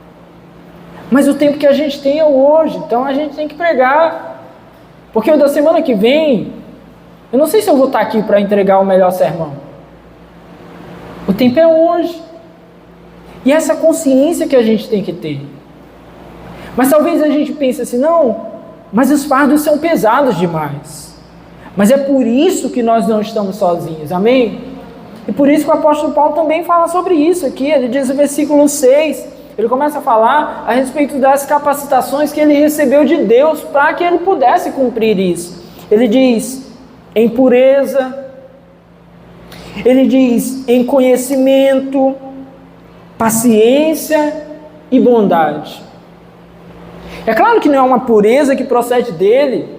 Mas o tempo que a gente tem é hoje, então a gente tem que pregar. Porque o da semana que vem, eu não sei se eu vou estar aqui para entregar o melhor sermão. O tempo é hoje. E essa consciência que a gente tem que ter. Mas talvez a gente pense assim, não, mas os fardos são pesados demais. Mas é por isso que nós não estamos sozinhos, amém? E por isso que o apóstolo Paulo também fala sobre isso aqui. Ele diz no versículo 6, ele começa a falar a respeito das capacitações que ele recebeu de Deus para que ele pudesse cumprir isso. Ele diz, em pureza, ele diz, em conhecimento, paciência e bondade. É claro que não é uma pureza que procede dele.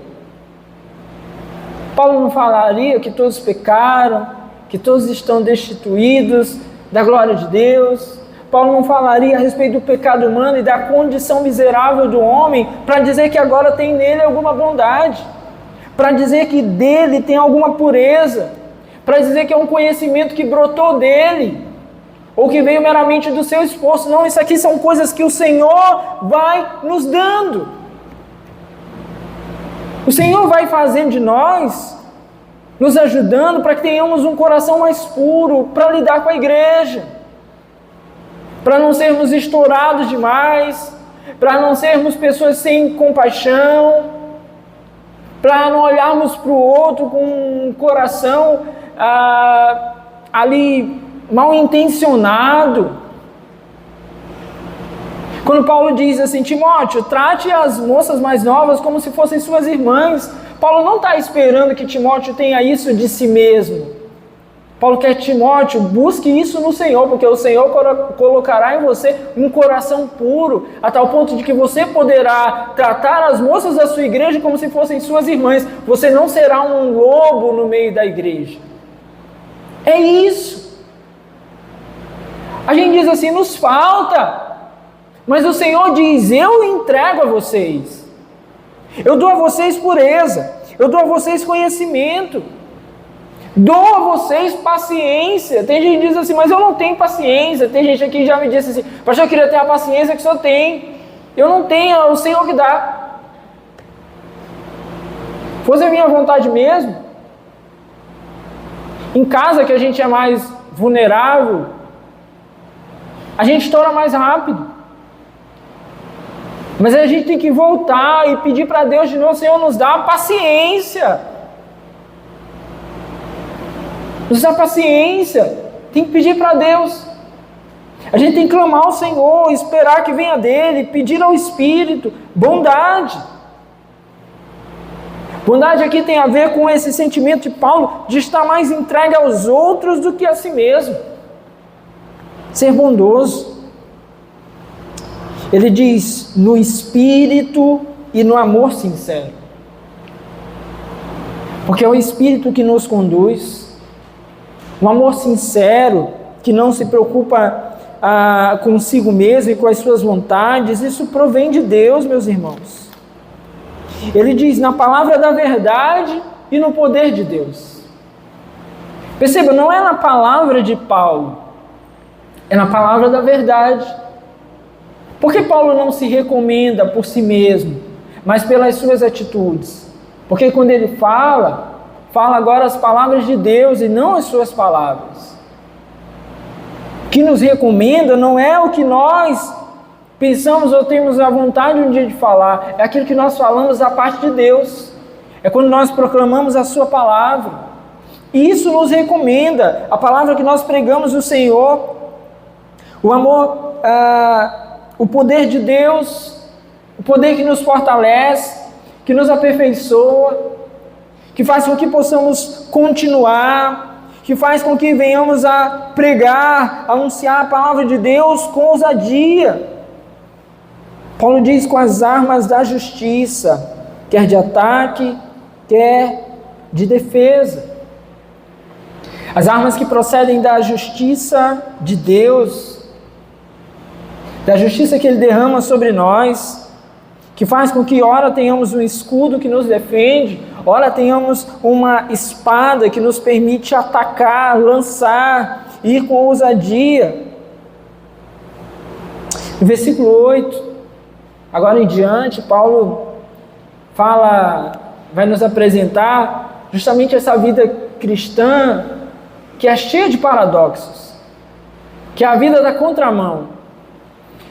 Paulo não falaria que todos pecaram, que todos estão destituídos da glória de Deus. Paulo não falaria a respeito do pecado humano e da condição miserável do homem para dizer que agora tem nele alguma bondade, para dizer que dele tem alguma pureza, para dizer que é um conhecimento que brotou dele, ou que veio meramente do seu esforço. Não, isso aqui são coisas que o Senhor vai nos dando. O Senhor vai fazendo de nós, nos ajudando para que tenhamos um coração mais puro, para lidar com a igreja, para não sermos estourados demais, para não sermos pessoas sem compaixão, para não olharmos para o outro com um coração ali mal intencionado. Quando Paulo diz assim, Timóteo, trate as moças mais novas como se fossem suas irmãs. Paulo não está esperando que Timóteo tenha isso de si mesmo. Paulo quer que Timóteo busque isso no Senhor, porque o Senhor colocará em você um coração puro, a tal ponto de que você poderá tratar as moças da sua igreja como se fossem suas irmãs. Você não será um lobo no meio da igreja. É isso. A gente diz assim, nos falta. Mas o Senhor diz, eu entrego a vocês. Eu dou a vocês pureza. Eu dou a vocês conhecimento. Dou a vocês paciência. Tem gente que diz assim, mas eu não tenho paciência. Tem gente aqui que já me disse assim, pastor, eu queria ter a paciência que o Senhor tem. Eu não tenho, é o Senhor que dá. Fosse a minha vontade mesmo. Em casa que a gente é mais vulnerável, a gente estoura mais rápido. Mas a gente tem que voltar e pedir para Deus de novo, Senhor, nos dá paciência. Nos dá paciência. Tem que pedir para Deus. A gente tem que clamar ao Senhor, esperar que venha dele, pedir ao Espírito bondade. Bondade aqui tem a ver com esse sentimento de Paulo de estar mais entregue aos outros do que a si mesmo. Ser bondoso. Ele diz, no espírito e no amor sincero. Porque é o espírito que nos conduz. Um amor sincero, que não se preocupa consigo mesmo e com as suas vontades. Isso provém de Deus, meus irmãos. Ele diz, na palavra da verdade e no poder de Deus. Perceba, não é na palavra de Paulo. É na palavra da verdade. Por que Paulo não se recomenda por si mesmo, mas pelas suas atitudes? Porque quando ele fala agora as palavras de Deus e não as suas palavras. O que nos recomenda não é o que nós pensamos ou temos a vontade um dia de falar, é aquilo que nós falamos da parte de Deus. É quando nós proclamamos a sua palavra. E isso nos recomenda, a palavra que nós pregamos do Senhor, o amor, o poder de Deus, o poder que nos fortalece, que nos aperfeiçoa, que faz com que possamos continuar, que faz com que venhamos a pregar, a anunciar a palavra de Deus com ousadia. Paulo diz: com as armas da justiça, quer de ataque, quer de defesa. As armas que procedem da justiça de Deus, da justiça que Ele derrama sobre nós, que faz com que ora tenhamos um escudo que nos defende, ora tenhamos uma espada que nos permite atacar, lançar, ir com ousadia. No versículo 8, agora em diante, Paulo vai nos apresentar justamente essa vida cristã que é cheia de paradoxos, que é a vida da contramão,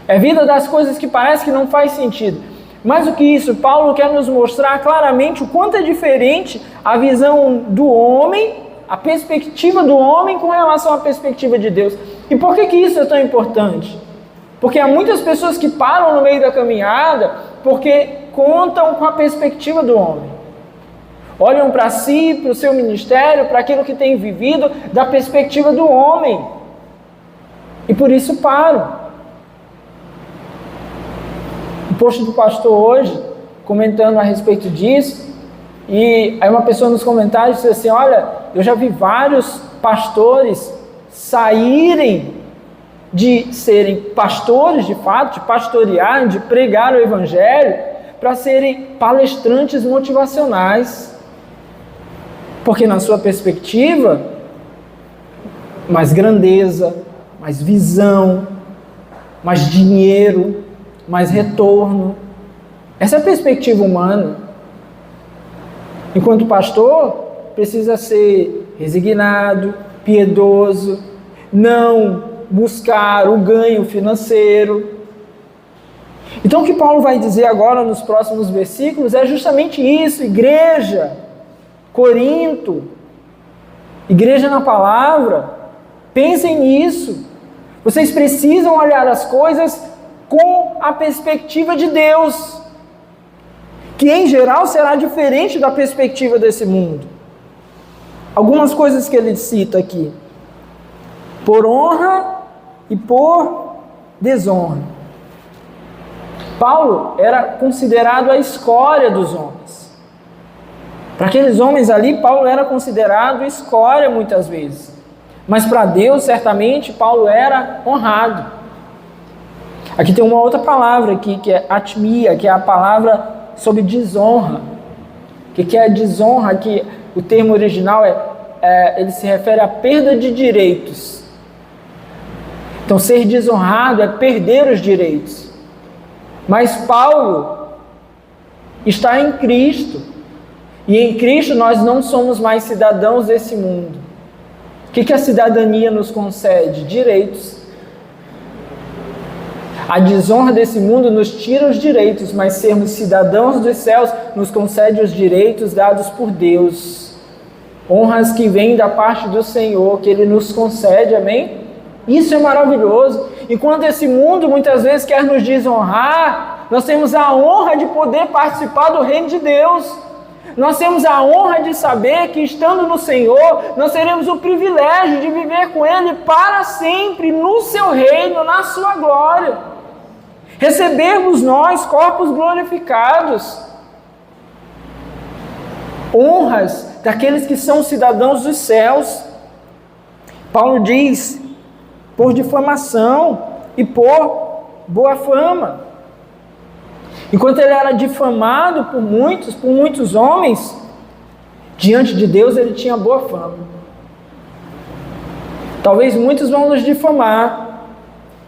é a vida das coisas que parece que não faz sentido. Mais do que isso, Paulo quer nos mostrar claramente o quanto é diferente a visão do homem, a perspectiva do homem com relação à perspectiva de Deus. E por que isso é tão importante? Porque há muitas pessoas que param no meio da caminhada porque contam com a perspectiva do homem. Olham para si, para o seu ministério, para aquilo que tem vivido, da perspectiva do homem. E por isso param. O post do pastor hoje, comentando a respeito disso, e aí uma pessoa nos comentários disse assim: olha, eu já vi vários pastores saírem de serem pastores de fato, de pastorear, de pregar o evangelho, para serem palestrantes motivacionais. Porque na sua perspectiva, mais grandeza, mais visão, mais dinheiro, mais retorno. Essa é a perspectiva humana. Enquanto pastor, precisa ser resignado, piedoso, não buscar o ganho financeiro. Então o que Paulo vai dizer agora nos próximos versículos é justamente isso: igreja, Corinto, igreja na palavra, pensem nisso. Vocês precisam olhar as coisas com a perspectiva de Deus, que em geral será diferente da perspectiva desse mundo. Algumas coisas que ele cita aqui: por honra e por desonra. Paulo era considerado a escória dos homens. Para aqueles homens ali, Paulo era considerado escória muitas vezes. Mas para Deus, certamente, Paulo era honrado. Aqui tem uma outra palavra aqui, que é atmia, que é a palavra sobre desonra. O que é a desonra? Que o termo original ele se refere à perda de direitos. Então, ser desonrado é perder os direitos. Mas Paulo está em Cristo. E em Cristo nós não somos mais cidadãos desse mundo. O que a cidadania nos concede? Direitos. A desonra desse mundo nos tira os direitos, mas sermos cidadãos dos céus nos concede os direitos dados por Deus. Honras que vêm da parte do Senhor, que Ele nos concede, amém? Isso é maravilhoso. Enquanto esse mundo muitas vezes quer nos desonrar, nós temos a honra de poder participar do reino de Deus. Nós temos a honra de saber que, estando no Senhor, nós teremos o privilégio de viver com Ele para sempre, no seu reino, na sua glória. Recebermos nós corpos glorificados. Honras daqueles que são cidadãos dos céus. Paulo diz: por difamação e por boa fama. Enquanto ele era difamado por muitos homens, diante de Deus ele tinha boa fama. Talvez muitos vão nos difamar,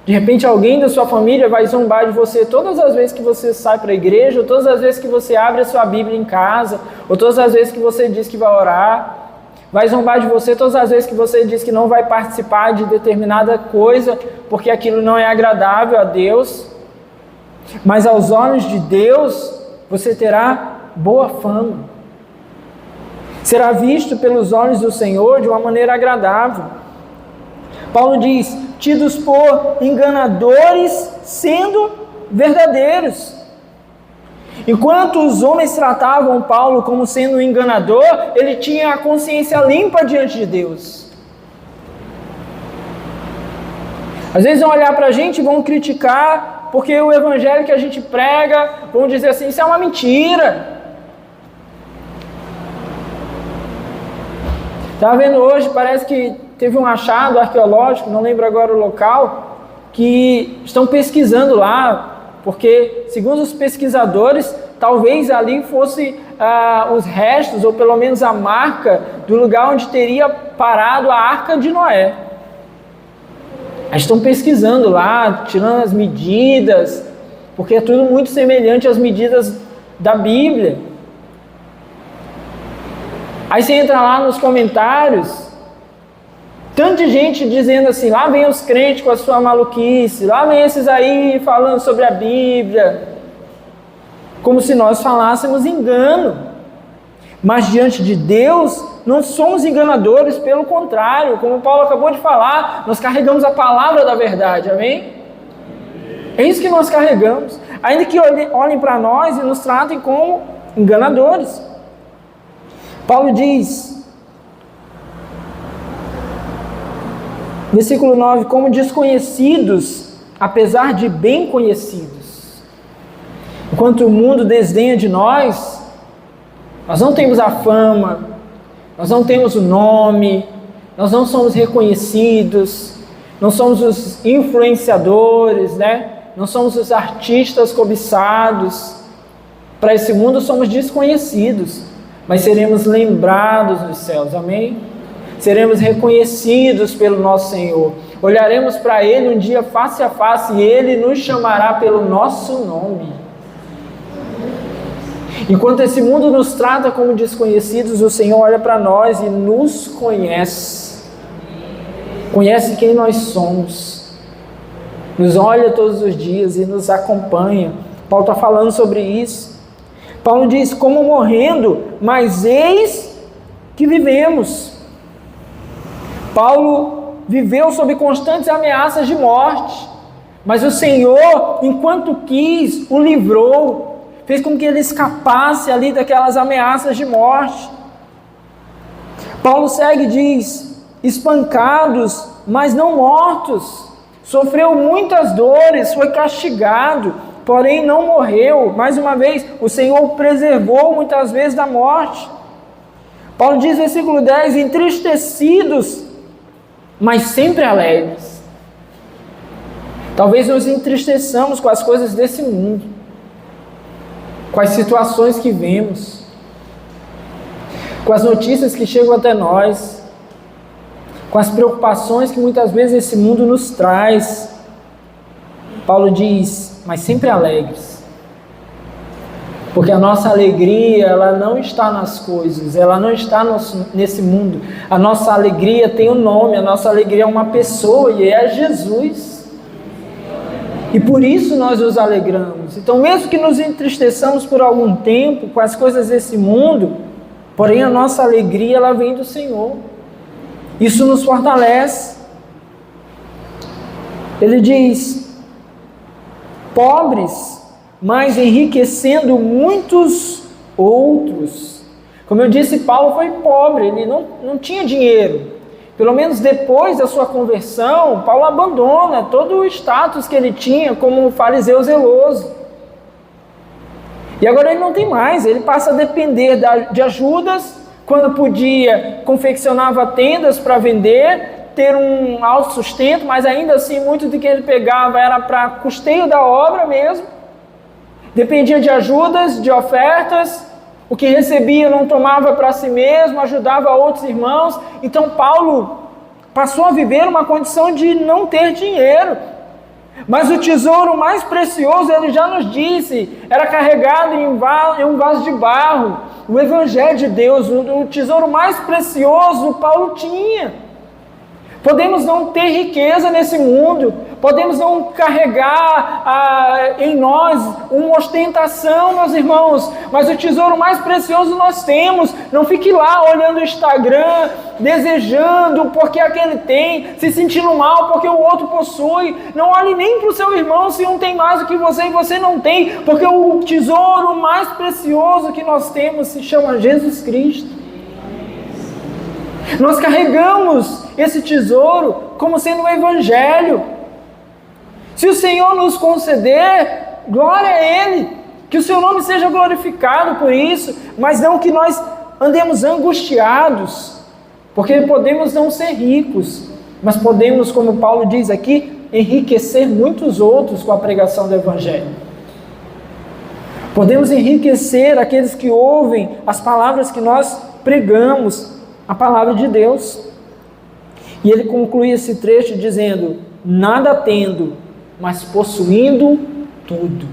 De repente alguém da sua família vai zombar de você todas as vezes que você sai para a igreja, ou todas as vezes que você abre a sua Bíblia em casa, ou todas as vezes que você diz que vai orar. Vai zombar de você todas as vezes que você diz que não vai participar de determinada coisa, porque aquilo não é agradável a Deus. Mas aos olhos de Deus, você terá boa fama. Será visto pelos olhos do Senhor de uma maneira agradável. Paulo diz, tidos por enganadores, sendo verdadeiros. Enquanto os homens tratavam Paulo como sendo um enganador, ele tinha a consciência limpa diante de Deus. Às vezes vão olhar para a gente e vão criticar, porque o evangelho que a gente prega, vão dizer assim, isso é uma mentira. Estava vendo hoje, parece que teve um achado arqueológico, não lembro agora o local, que estão pesquisando lá, porque, segundo os pesquisadores, talvez ali fosse os restos, ou pelo menos a marca do lugar onde teria parado a Arca de Noé. Eles estão pesquisando lá, tirando as medidas, porque é tudo muito semelhante às medidas da Bíblia. Aí você entra lá nos comentários, tanta gente dizendo assim, lá vem os crentes com a sua maluquice, lá vem esses aí falando sobre a Bíblia, como se nós falássemos engano. Mas diante de Deus, não somos enganadores, pelo contrário, como Paulo acabou de falar, nós carregamos a palavra da verdade, amém? É isso que nós carregamos, ainda que olhem para nós e nos tratem como enganadores. Paulo diz, versículo 9, como desconhecidos, apesar de bem conhecidos. Enquanto o mundo desdenha de nós não temos a fama, nós não temos o nome, nós não somos reconhecidos, não somos os influenciadores, não somos os artistas cobiçados. Para esse mundo somos desconhecidos, mas seremos lembrados nos céus, amém? Seremos reconhecidos pelo nosso Senhor, olharemos para Ele um dia face a face e Ele nos chamará pelo nosso nome. Enquanto esse mundo nos trata como desconhecidos, o Senhor olha para nós e nos conhece, conhece quem nós somos, nos olha todos os dias e nos acompanha. Paulo está falando sobre isso. Paulo diz, como morrendo, mas eis que vivemos. Paulo viveu sob constantes ameaças de morte, mas o Senhor, enquanto quis, o livrou, fez com que ele escapasse ali daquelas ameaças de morte. Paulo segue e diz, espancados, mas não mortos, sofreu muitas dores, foi castigado, porém não morreu. Mais uma vez, o Senhor o preservou muitas vezes da morte. Paulo diz, versículo 10, entristecidos, mas sempre alegres. Talvez nos entristeçamos com as coisas desse mundo, com as situações que vemos, com as notícias que chegam até nós, com as preocupações que muitas vezes esse mundo nos traz. Paulo diz, mas sempre alegres, porque a nossa alegria, ela não está nas coisas, ela não está nesse mundo. A nossa alegria tem um nome, a nossa alegria é uma pessoa, e é Jesus. E por isso nós nos alegramos. Então, mesmo que nos entristeçamos por algum tempo com as coisas desse mundo, porém a nossa alegria, ela vem do Senhor. Isso nos fortalece. Ele diz, pobres, mas enriquecendo muitos outros. Como eu disse, Paulo foi pobre, ele não tinha dinheiro. Pelo menos depois da sua conversão, Paulo abandona todo o status que ele tinha como um fariseu zeloso. E agora ele não tem mais, ele passa a depender de ajudas. Quando podia, confeccionava tendas para vender, ter um alto sustento, mas ainda assim muito do que ele pegava era para custeio da obra mesmo. Dependia de ajudas, de ofertas. O que recebia não tomava para si mesmo, ajudava outros irmãos. Então Paulo passou a viver uma condição de não ter dinheiro. Mas o tesouro mais precioso, ele já nos disse, era carregado em um vaso de barro. O Evangelho de Deus, o tesouro mais precioso, Paulo tinha. Podemos não ter riqueza nesse mundo, podemos não carregar em nós uma ostentação, meus irmãos, mas o tesouro mais precioso nós temos. Não fique lá olhando o Instagram, desejando porque aquele tem, se sentindo mal porque o outro possui. Não olhe nem para o seu irmão se um tem mais do que você e você não tem, porque o tesouro mais precioso que nós temos se chama Jesus Cristo. Nós carregamos esse tesouro como sendo o Evangelho. Se o Senhor nos conceder, glória a Ele, que o seu nome seja glorificado por isso, mas não que nós andemos angustiados, porque podemos não ser ricos, mas podemos, como Paulo diz aqui, enriquecer muitos outros com a pregação do Evangelho. Podemos enriquecer aqueles que ouvem as palavras que nós pregamos, a palavra de Deus. E ele conclui esse trecho dizendo: nada tendo, mas possuindo tudo.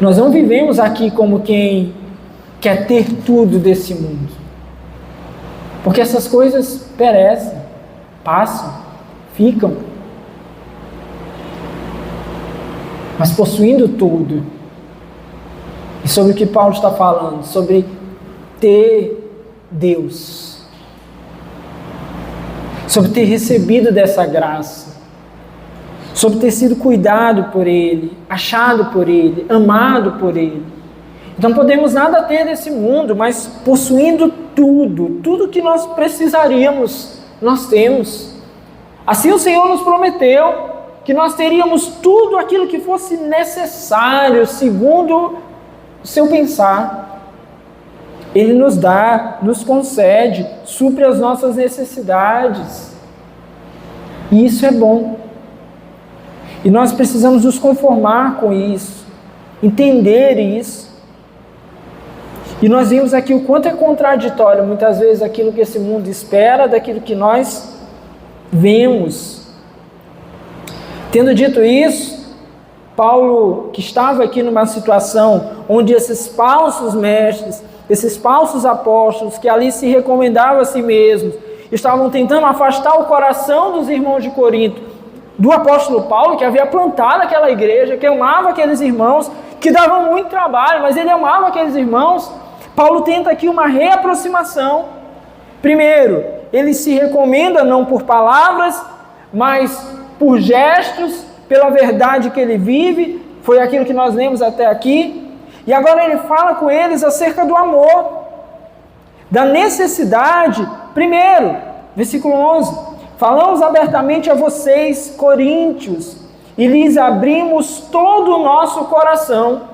Nós não vivemos aqui como quem quer ter tudo desse mundo, porque essas coisas perecem, passam, ficam. Mas possuindo tudo. E sobre o que Paulo está falando? Sobre ter Deus, sobre ter recebido dessa graça, sobre ter sido cuidado por Ele, achado por Ele, amado por Ele. Então podemos nada ter desse mundo, mas possuindo tudo que nós precisaríamos, nós temos. Assim o Senhor nos prometeu que nós teríamos tudo aquilo que fosse necessário, segundo o seu pensar. Ele nos dá, nos concede, supre as nossas necessidades. E isso é bom. E nós precisamos nos conformar com isso, entender isso. E nós vimos aqui o quanto é contraditório, muitas vezes, aquilo que esse mundo espera, daquilo que nós vemos. Tendo dito isso, Paulo, que estava aqui numa situação onde esses falsos mestres, esses falsos apóstolos que ali se recomendavam a si mesmos, estavam tentando afastar o coração dos irmãos de Corinto do apóstolo Paulo, que havia plantado aquela igreja, que amava aqueles irmãos, que davam muito trabalho, mas ele amava aqueles irmãos. Paulo tenta aqui uma reaproximação. Primeiro, ele se recomenda não por palavras, mas por gestos, pela verdade que ele vive. Foi aquilo que nós lemos até aqui. E agora ele fala com eles acerca do amor, da necessidade. Primeiro, versículo 11: falamos abertamente a vocês, coríntios, e lhes abrimos todo o nosso coração.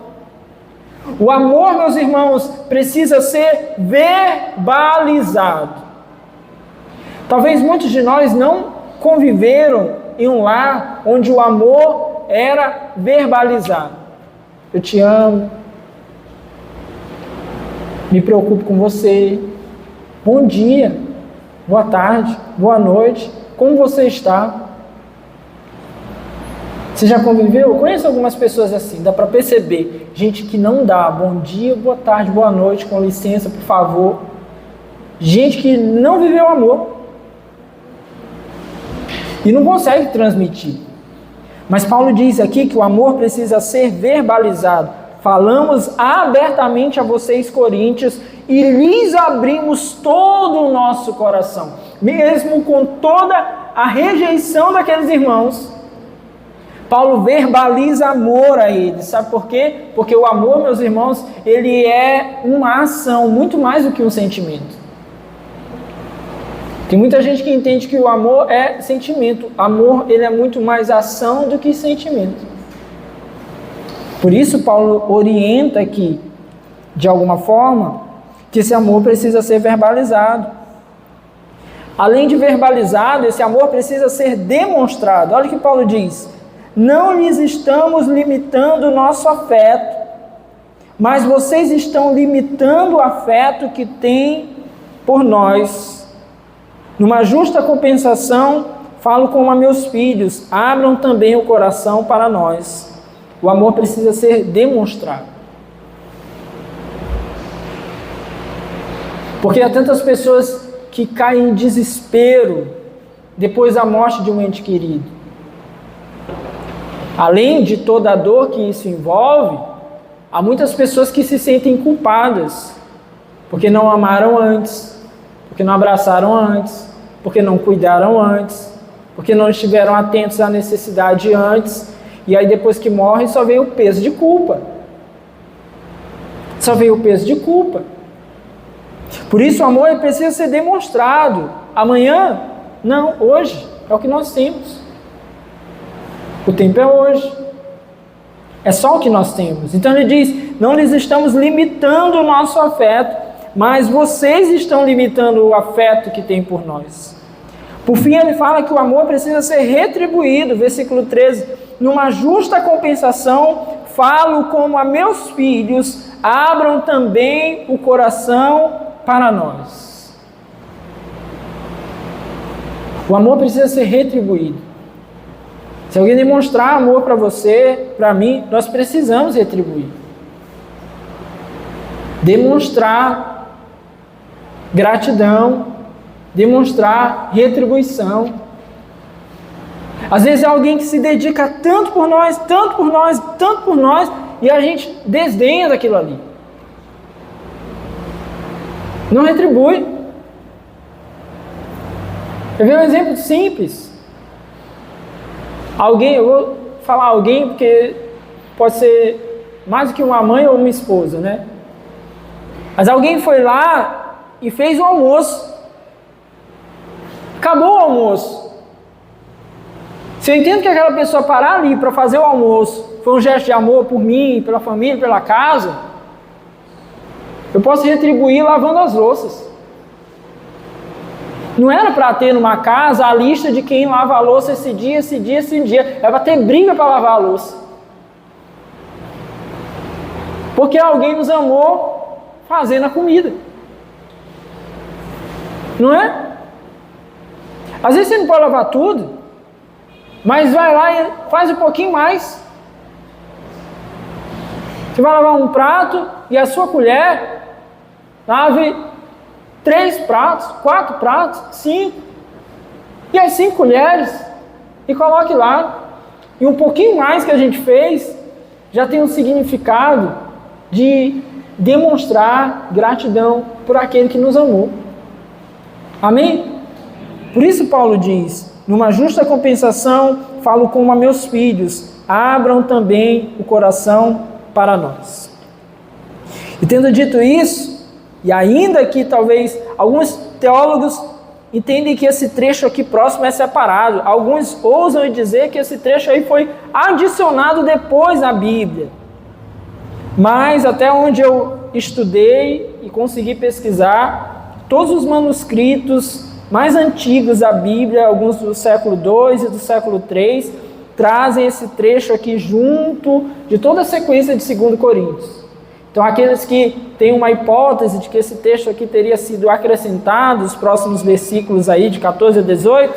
O amor, meus irmãos, precisa ser verbalizado. Talvez muitos de nós não conviveram em um lar onde o amor era verbalizado. Eu te amo, me preocupo com você, bom dia, boa tarde, boa noite, como você está? Você já conviveu? Eu conheço algumas pessoas assim, dá para perceber. Gente que não dá bom dia, boa tarde, boa noite, com licença, por favor. Gente que não viveu amor e não consegue transmitir. Mas Paulo diz aqui que o amor precisa ser verbalizado. Falamos abertamente a vocês, coríntios, e lhes abrimos todo o nosso coração. Mesmo com toda a rejeição daqueles irmãos, Paulo verbaliza amor a eles. Sabe por quê? Porque o amor, meus irmãos, ele é uma ação, muito mais do que um sentimento. Tem muita gente que entende que o amor é sentimento. Amor, ele é muito mais ação do que sentimento. Por isso Paulo orienta aqui, de alguma forma, que esse amor precisa ser verbalizado. Além de verbalizado, esse amor precisa ser demonstrado. Olha o que Paulo diz: não lhes estamos limitando o nosso afeto, mas vocês estão limitando o afeto que têm por nós. Numa justa compensação, falo como a meus filhos, abram também o coração para nós. O amor precisa ser demonstrado. Porque há tantas pessoas que caem em desespero depois da morte de um ente querido. Além de toda a dor que isso envolve, há muitas pessoas que se sentem culpadas, porque não amaram antes, porque não abraçaram antes, porque não cuidaram antes, porque não estiveram atentos à necessidade antes, e aí depois que morre só vem o peso de culpa. Só vem o peso de culpa. Por isso o amor precisa ser demonstrado. Amanhã? Não, hoje. É o que nós temos. O tempo é hoje. É só o que nós temos. Então ele diz, não lhes estamos limitando o nosso afeto, mas vocês estão limitando o afeto que tem por nós. Por fim, ele fala que o amor precisa ser retribuído, versículo 13, numa justa compensação, falo como a meus filhos, abram também o coração para nós. O amor precisa ser retribuído. Se alguém demonstrar amor para você, para mim, nós precisamos retribuir. Demonstrar gratidão, demonstrar retribuição. Às vezes é alguém que se dedica tanto por nós, tanto por nós, tanto por nós, e a gente desdenha daquilo ali. Não retribui. Eu vi um exemplo simples. Alguém, eu vou falar alguém porque pode ser mais do que uma mãe ou uma esposa, né? Mas alguém foi lá e fez o almoço. Acabou o almoço. Se eu entendo que aquela pessoa parar ali para fazer o almoço foi um gesto de amor por mim, pela família, pela casa, eu posso retribuir lavando as louças. Não era para ter numa casa a lista de quem lava a louça esse dia, esse dia, esse dia. Era para ter briga para lavar a louça. Porque alguém nos amou fazendo a comida. Não é? Às vezes você não pode lavar tudo, mas vai lá e faz um pouquinho mais. Você vai lavar um prato e a sua colher lave 3 pratos, 4 pratos, 5. E as 5 colheres. E coloque lá. E um pouquinho mais que a gente fez já tem um significado de demonstrar gratidão por aquele que nos amou. Amém? Por isso Paulo diz, numa justa compensação, falo como a meus filhos, abram também o coração para nós. E tendo dito isso, e ainda que talvez alguns teólogos entendem que esse trecho aqui próximo é separado, alguns ousam dizer que esse trecho aí foi adicionado depois na Bíblia. Mas até onde eu estudei e consegui pesquisar, todos os manuscritos mais antigos da Bíblia, alguns do século II e do século III, trazem esse trecho aqui junto de toda a sequência de 2 Coríntios. Então aqueles que têm uma hipótese de que esse texto aqui teria sido acrescentado, os próximos versículos aí de 14 a 18,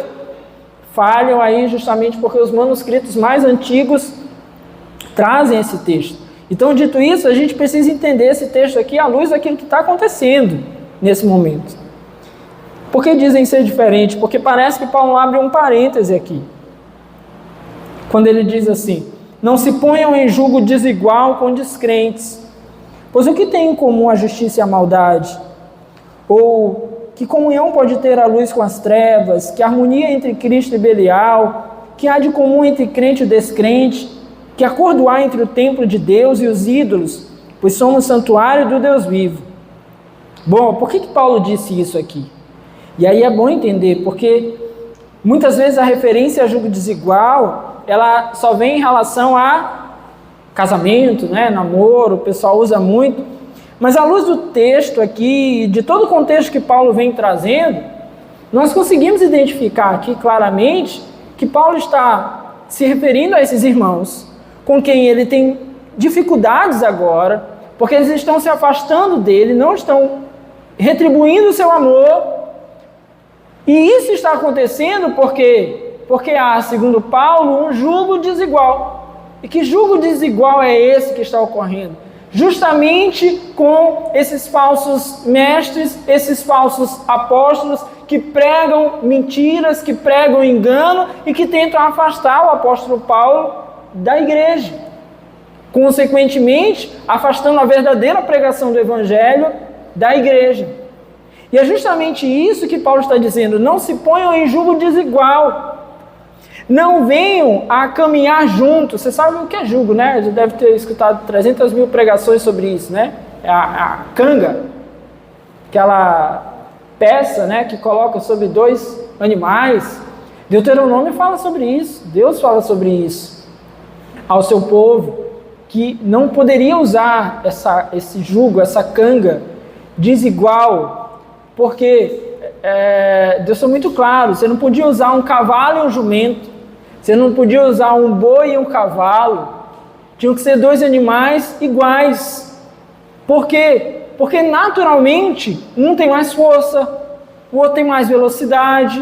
falham aí justamente porque os manuscritos mais antigos trazem esse texto. Então, dito isso, a gente precisa entender esse texto aqui à luz daquilo que está acontecendo nesse momento. Por que dizem ser diferente? Porque parece que Paulo abre um parêntese aqui. Quando ele diz assim, não se ponham em julgo desigual com descrentes, pois o que tem em comum a justiça e a maldade? Ou que comunhão pode ter a luz com as trevas? Que harmonia entre Cristo e Belial? Que há de comum entre crente e descrente? Que acordo há entre o templo de Deus e os ídolos? Pois somos santuário do Deus vivo. Bom, por que Paulo disse isso aqui? E aí é bom entender, porque muitas vezes a referência a julgo desigual, ela só vem em relação a casamento, né, namoro, o pessoal usa muito, mas à luz do texto aqui, de todo o contexto que Paulo vem trazendo, nós conseguimos identificar aqui claramente que Paulo está se referindo a esses irmãos, com quem ele tem dificuldades agora, porque eles estão se afastando dele, não estão retribuindo o seu amor, e isso está acontecendo porque Porque há, segundo Paulo, um jugo desigual. E que jugo desigual é esse que está ocorrendo? Justamente com esses falsos mestres, esses falsos apóstolos que pregam mentiras, que pregam engano e que tentam afastar o apóstolo Paulo da igreja. Consequentemente, afastando a verdadeira pregação do evangelho da igreja. E é justamente isso que Paulo está dizendo: não se ponham em jugo desigual. Não venham a caminhar juntos. Você sabe o que é jugo, né? Já deve ter escutado 300 mil pregações sobre isso, né? É a canga, aquela peça, né, que coloca sobre dois animais. Deuteronômio fala sobre isso. Deus fala sobre isso ao seu povo, que não poderia usar esse jugo, essa canga desigual, porque Deus foi muito claro: você não podia usar um cavalo e um jumento, você não podia usar um boi e um cavalo, tinham que ser dois animais iguais. Por quê? Porque naturalmente um tem mais força, o outro tem mais velocidade,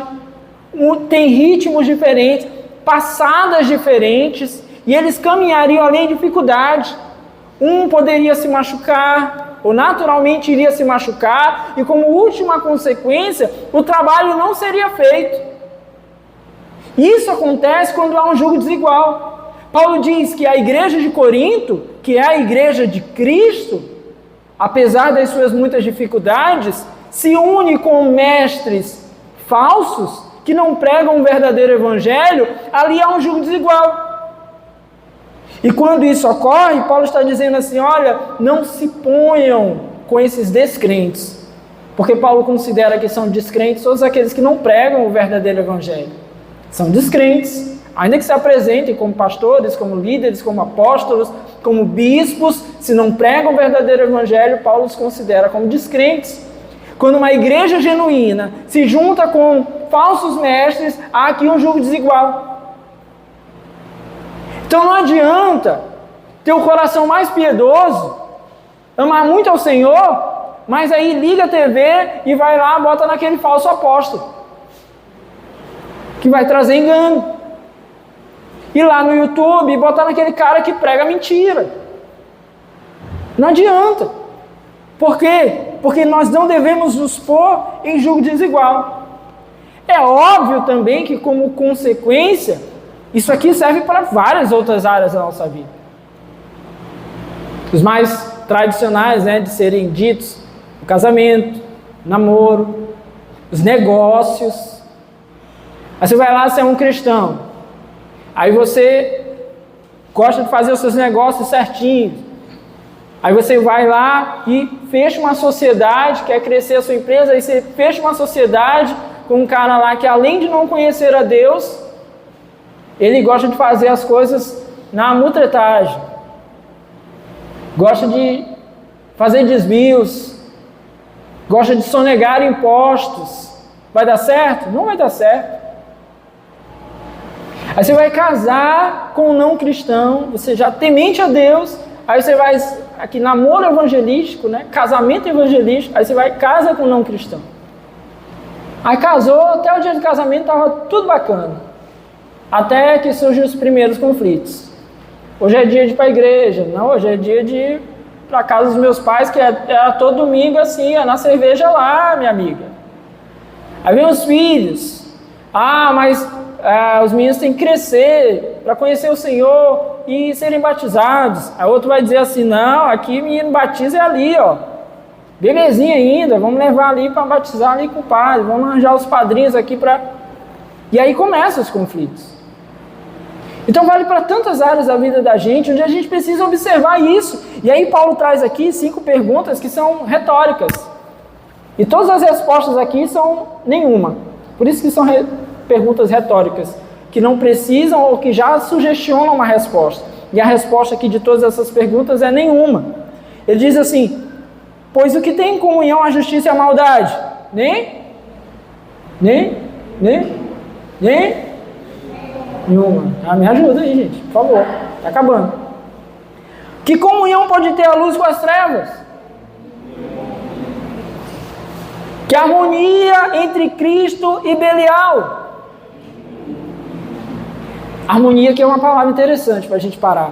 tem ritmos diferentes, passadas diferentes, e eles caminhariam além de dificuldade. Um poderia se machucar, ou naturalmente iria se machucar, e como última consequência, o trabalho não seria feito. Isso acontece quando há um jugo desigual. Paulo diz que a igreja de Corinto, que é a igreja de Cristo, apesar das suas muitas dificuldades, se une com mestres falsos, que não pregam um verdadeiro evangelho. Ali há um jugo desigual. E quando isso ocorre, Paulo está dizendo assim: olha, não se ponham com esses descrentes, porque Paulo considera que são descrentes todos aqueles que não pregam o verdadeiro evangelho. São descrentes, ainda que se apresentem como pastores, como líderes, como apóstolos, como bispos, se não pregam o verdadeiro evangelho, Paulo os considera como descrentes. Quando uma igreja genuína se junta com falsos mestres, há aqui um jugo desigual. Então não adianta ter o coração mais piedoso, amar muito ao Senhor, mas aí liga a TV e vai lá, bota naquele falso apóstolo, que vai trazer engano. E lá no YouTube, botar naquele cara que prega mentira. Não adianta. Por quê? Porque nós não devemos nos pôr em jugo desigual. É óbvio também que, como consequência, isso aqui serve para várias outras áreas da nossa vida. Os mais tradicionais, né, de serem ditos: o casamento, o namoro, os negócios. Aí você vai lá, você é um cristão, aí você gosta de fazer os seus negócios certinhos, aí você vai lá e fecha uma sociedade, quer crescer a sua empresa, aí você fecha uma sociedade com um cara lá que, além de não conhecer a Deus, ele gosta de fazer as coisas na mutretagem, gosta de fazer desvios, gosta de sonegar impostos. Vai dar certo? Não vai dar certo. Aí você vai casar com um não cristão, você já temente a Deus, aí você vai, aqui namoro evangelístico, né? Casamento evangelístico, aí você vai casa com um não cristão. Aí casou, até o dia do casamento estava tudo bacana, até que surgem os primeiros conflitos. Hoje é dia de ir para a igreja, não, hoje é dia de ir para a casa dos meus pais, que era todo domingo assim, na cerveja lá, minha amiga. Aí vem os filhos, mas os meninos têm que crescer para conhecer o Senhor e serem batizados. Aí outro vai dizer assim: não, aqui menino batiza é ali, ó, bebezinho ainda, vamos levar ali para batizar ali com o padre, vamos arranjar os padrinhos aqui para... E aí começam os conflitos. Então vale para tantas áreas da vida da gente, onde a gente precisa observar isso. E aí Paulo traz aqui 5 perguntas que são retóricas, e todas as respostas aqui são nenhuma. Por isso que são perguntas retóricas, que não precisam ou que já sugestionam uma resposta. E a resposta aqui de todas essas perguntas é nenhuma. Ele diz assim: pois o que tem em comunhão a justiça e a maldade? Nenhuma. Me ajuda aí, gente, por favor. Está acabando. Que comunhão pode ter a luz com as trevas? Que harmonia entre Cristo e Belial? Harmonia que é uma palavra interessante para a gente parar.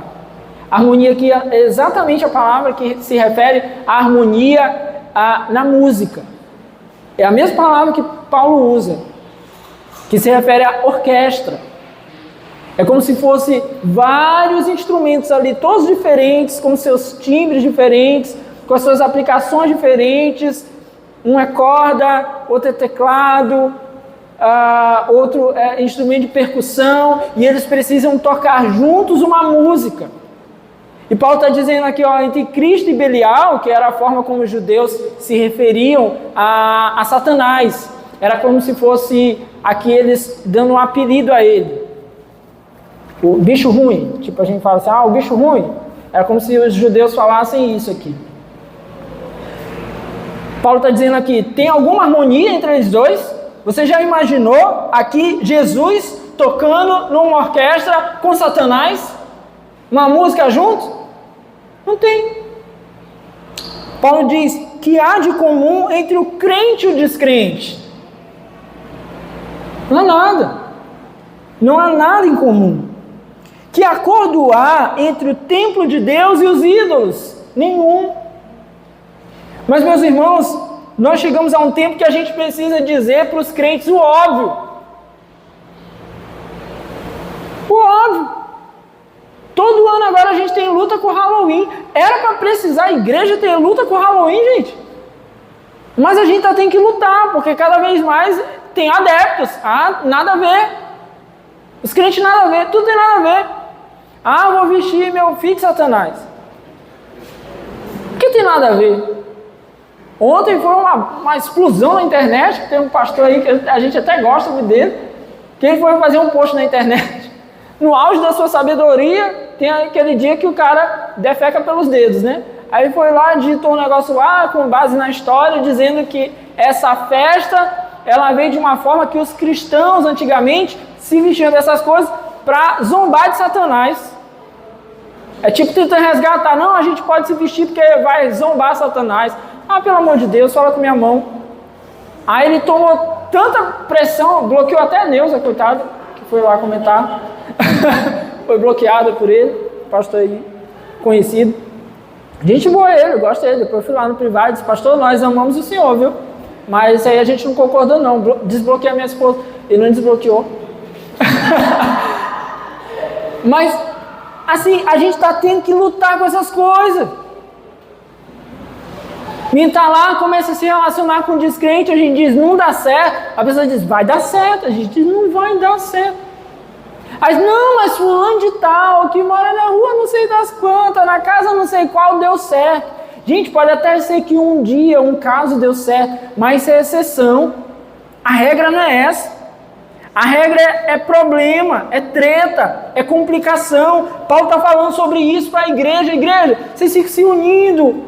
Harmonia que é exatamente a palavra que se refere à harmonia na música. É a mesma palavra que Paulo usa, que se refere à orquestra. É como se fosse vários instrumentos ali, todos diferentes, com seus timbres diferentes, com as suas aplicações diferentes. Um é corda, outro é teclado, outro é instrumento de percussão, e eles precisam tocar juntos uma música. E Paulo está dizendo aqui, entre Cristo e Belial, que era a forma como os judeus se referiam a Satanás. Era como se fosse aqueles dando um apelido a ele. O bicho ruim, tipo a gente fala assim, o bicho ruim. Era como se os judeus falassem isso aqui. Paulo está dizendo aqui, tem alguma harmonia entre eles dois? Você já imaginou aqui Jesus tocando numa orquestra com Satanás? Uma música junto? Não tem. Paulo diz que há de comum entre o crente e o descrente. Não há nada. Não há nada em comum. Que acordo há entre o templo de Deus e os ídolos? Nenhum. Mas, meus irmãos, nós chegamos a um tempo que a gente precisa dizer para os crentes o óbvio. O óbvio. Todo ano agora a gente tem luta com o Halloween. Era para precisar a igreja ter luta com o Halloween, gente? Mas a gente tem que lutar, porque cada vez mais tem adeptos. Nada a ver. Os crentes nada a ver, tudo tem nada a ver. Vou vestir meu filho de Satanás. O que tem nada a ver? Ontem foi uma explosão na internet, que tem um pastor aí que a gente até gosta dele, que ele foi fazer um post na internet. No auge da sua sabedoria, tem aquele dia que o cara defeca pelos dedos, né? Aí foi lá, digitou um negócio lá, com base na história, dizendo que essa festa, ela veio de uma forma que os cristãos antigamente se vestiam dessas coisas para zombar de Satanás. É tipo tentando resgatar, não, a gente pode se vestir porque vai zombar Satanás. Pelo amor de Deus, fala com minha mão. Aí ele tomou tanta pressão, bloqueou até a Neuza, coitado, que foi lá comentar. Foi bloqueada por ele, pastor aí, conhecido. Gente boa ele, eu gosto dele. Depois eu fui lá no privado e disse, pastor, nós amamos o senhor, viu? Mas isso aí a gente não concordou não, desbloqueei a minha esposa. Ele não desbloqueou. Mas, assim, a gente está tendo que lutar com essas coisas. Quem está lá, começa a se relacionar com o descrente, a gente diz, não dá certo. A pessoa diz, vai dar certo. A gente diz, não vai dar certo. Aí, não, mas fulano de tal, que mora na rua não sei das quantas, na casa não sei qual, deu certo. Gente, pode até ser que um dia, um caso deu certo, mas isso é exceção. A regra não é essa. A regra é problema, é treta, é complicação. Paulo está falando sobre isso para a igreja. Igreja, vocês ficam se unindo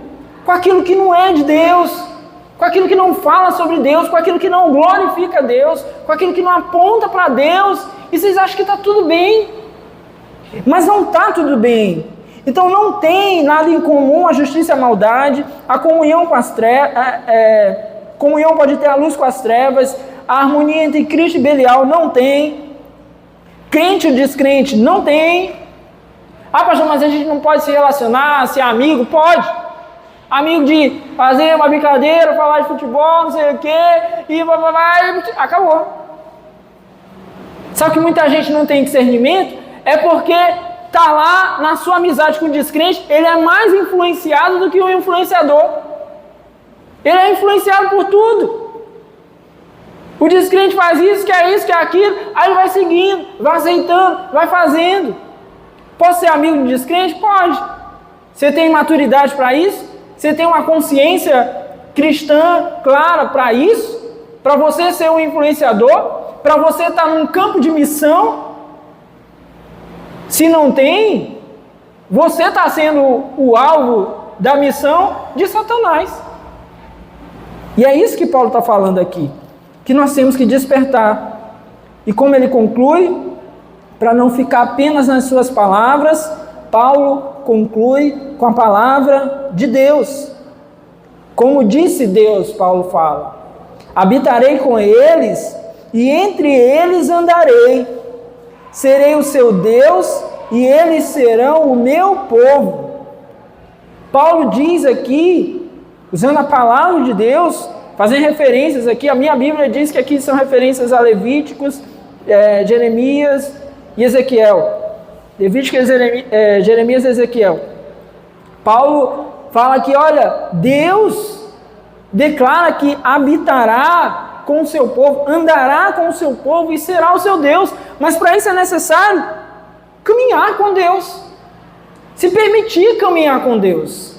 com aquilo que não é de Deus, com aquilo que não fala sobre Deus, com aquilo que não glorifica Deus, com aquilo que não aponta para Deus, e vocês acham que está tudo bem, mas não está tudo bem. Então não tem nada em comum a justiça e a maldade, a comunhão com as trevas, comunhão pode ter a luz com as trevas, a harmonia entre Cristo e Belial não tem, crente e descrente não tem. Pastor, mas a gente não pode se relacionar, ser amigo? Pode. Amigo de fazer uma brincadeira, falar de futebol, não sei o quê, e acabou. Sabe que muita gente não tem discernimento? É porque está lá na sua amizade com o descrente, ele é mais influenciado do que o influenciador. Ele é influenciado por tudo. O descrente faz isso, que é aquilo, aí ele vai seguindo, vai aceitando, vai fazendo. Posso ser amigo de descrente? Pode. Você tem maturidade para isso? Você tem uma consciência cristã clara para isso? Para você ser um influenciador? Para você estar num campo de missão? Se não tem, você está sendo o alvo da missão de Satanás. E é isso que Paulo está falando aqui, que nós temos que despertar. E como ele conclui, para não ficar apenas nas suas palavras, Paulo conclui com a palavra de Deus. Como disse Deus, Paulo fala, habitarei com eles e entre eles andarei. serei o seu Deus e eles serão o meu povo. Paulo diz aqui, usando a palavra de Deus, fazendo referências aqui, a minha Bíblia diz que aqui são referências a Levíticos, Jeremias e Ezequiel. Levíticos, Jeremias e Ezequiel. Paulo fala que, olha, Deus declara que habitará com o seu povo, andará com o seu povo e será o seu Deus. Mas para isso é necessário caminhar com Deus, se permitir caminhar com Deus.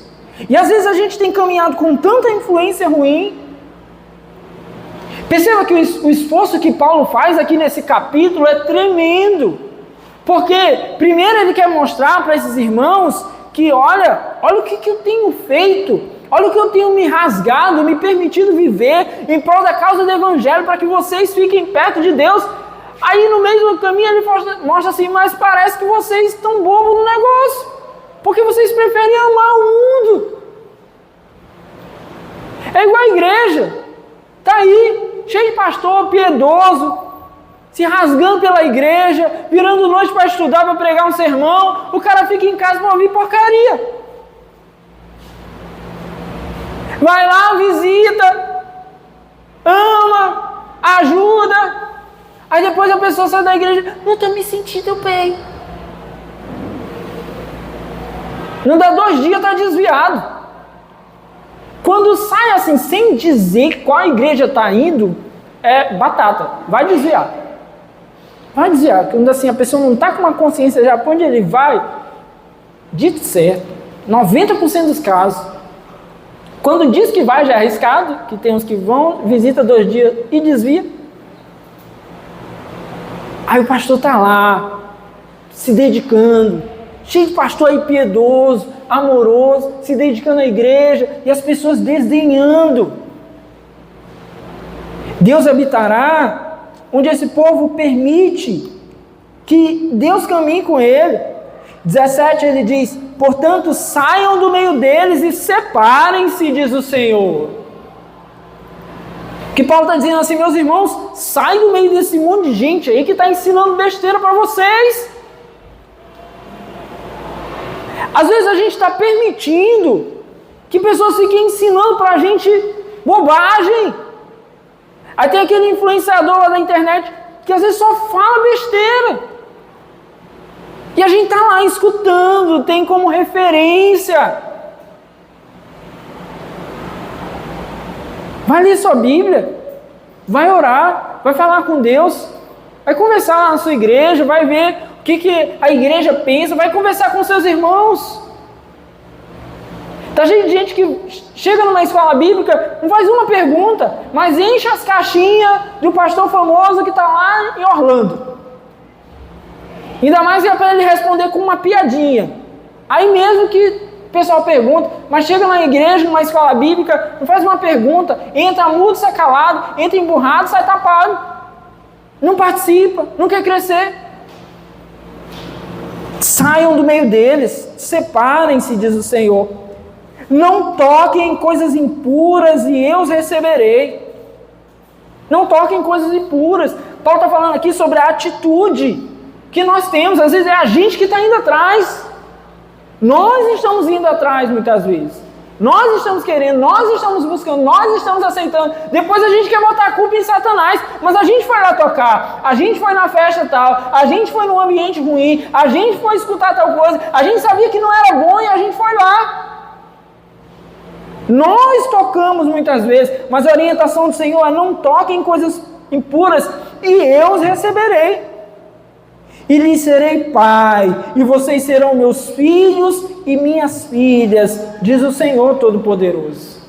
E às vezes a gente tem caminhado com tanta influência ruim. Perceba que o esforço que Paulo faz aqui nesse capítulo é tremendo. Porque primeiro ele quer mostrar para esses irmãos que olha o que eu tenho feito, olha o que eu tenho me rasgado, me permitido viver em prol da causa do Evangelho, para que vocês fiquem perto de Deus. Aí no meio do caminho ele mostra assim, mas parece que vocês estão bobos no negócio, porque vocês preferem amar o mundo. É igual a igreja, está aí, cheio de pastor piedoso, se rasgando pela igreja, virando noite para estudar, para pregar um sermão, o cara fica em casa para ouvir porcaria. Vai lá, visita, ama, ajuda, aí depois a pessoa sai da igreja, não estou me sentindo bem. Não dá 2 dias, está desviado. Quando sai assim, sem dizer qual igreja está indo, é batata, vai desviar. Vai desviar, quando assim a pessoa não está com uma consciência já para onde ele vai, dito certo, 90% dos casos, quando diz que vai já é arriscado, que tem uns que vão, visita 2 dias e desvia. Aí o pastor está lá, se dedicando, cheio de pastor aí piedoso, amoroso, se dedicando à igreja, e as pessoas desdenhando. Deus habitará onde esse povo permite que Deus caminhe com ele. 17 ele diz, portanto saiam do meio deles e separem-se, diz o Senhor. Que Paulo está dizendo assim, meus irmãos, sai do meio desse monte de gente aí que está ensinando besteira para vocês. Às vezes a gente está permitindo que pessoas fiquem ensinando para a gente bobagem. Aí tem aquele influenciador lá da internet que às vezes só fala besteira. E a gente está lá escutando, tem como referência. Vai ler sua Bíblia, vai orar, vai falar com Deus, vai conversar lá na sua igreja, vai ver o que a igreja pensa, vai conversar com seus irmãos. Está cheio de gente que chega numa escola bíblica, não faz uma pergunta, mas enche as caixinhas do pastor famoso que está lá em Orlando. Ainda mais é para ele responder com uma piadinha. Aí mesmo que o pessoal pergunta, mas chega na igreja, numa escola bíblica, não faz uma pergunta, entra mudo, sai calado, entra emburrado, sai tapado. Não participa, não quer crescer. Saiam do meio deles, separem-se, diz o Senhor. Não toquem em coisas impuras e eu os receberei. Não toquem em coisas impuras. Paulo está falando aqui sobre a atitude que nós temos. Às vezes é a gente que está indo atrás. Nós estamos indo atrás muitas vezes. Nós estamos querendo, nós estamos buscando, nós estamos aceitando. Depois a gente quer botar a culpa em Satanás. Mas a gente foi lá tocar, a gente foi na festa tal, a gente foi num ambiente ruim, a gente foi escutar tal coisa, a gente sabia que não era bom e a gente foi lá. Nós tocamos muitas vezes, mas a orientação do Senhor é não toquem em coisas impuras e eu os receberei. E lhes serei pai, e vocês serão meus filhos e minhas filhas, diz o Senhor Todo-Poderoso.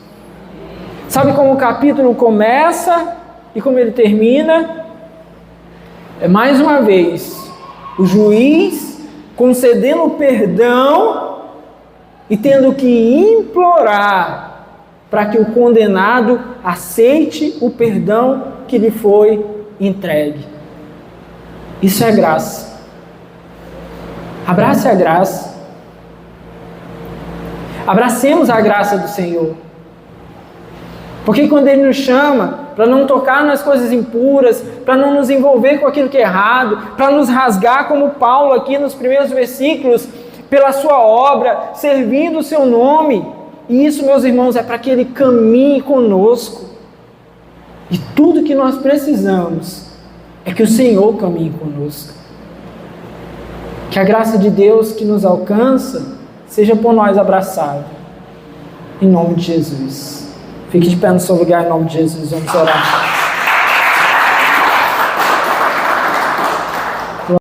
Sabe como o capítulo começa e como ele termina? É mais uma vez, o juiz concedendo perdão e tendo que implorar para que o condenado aceite o perdão que lhe foi entregue. Isso é graça. Abrace a graça. Abracemos a graça do Senhor. Porque quando Ele nos chama, para não tocar nas coisas impuras, para não nos envolver com aquilo que é errado, para nos rasgar como Paulo aqui nos primeiros versículos, pela sua obra, servindo o seu nome. E isso, meus irmãos, é para que Ele caminhe conosco. E tudo que nós precisamos é que o Senhor caminhe conosco. Que a graça de Deus que nos alcança seja por nós abraçada. Em nome de Jesus. Fique de pé no seu lugar, em nome de Jesus. Vamos orar.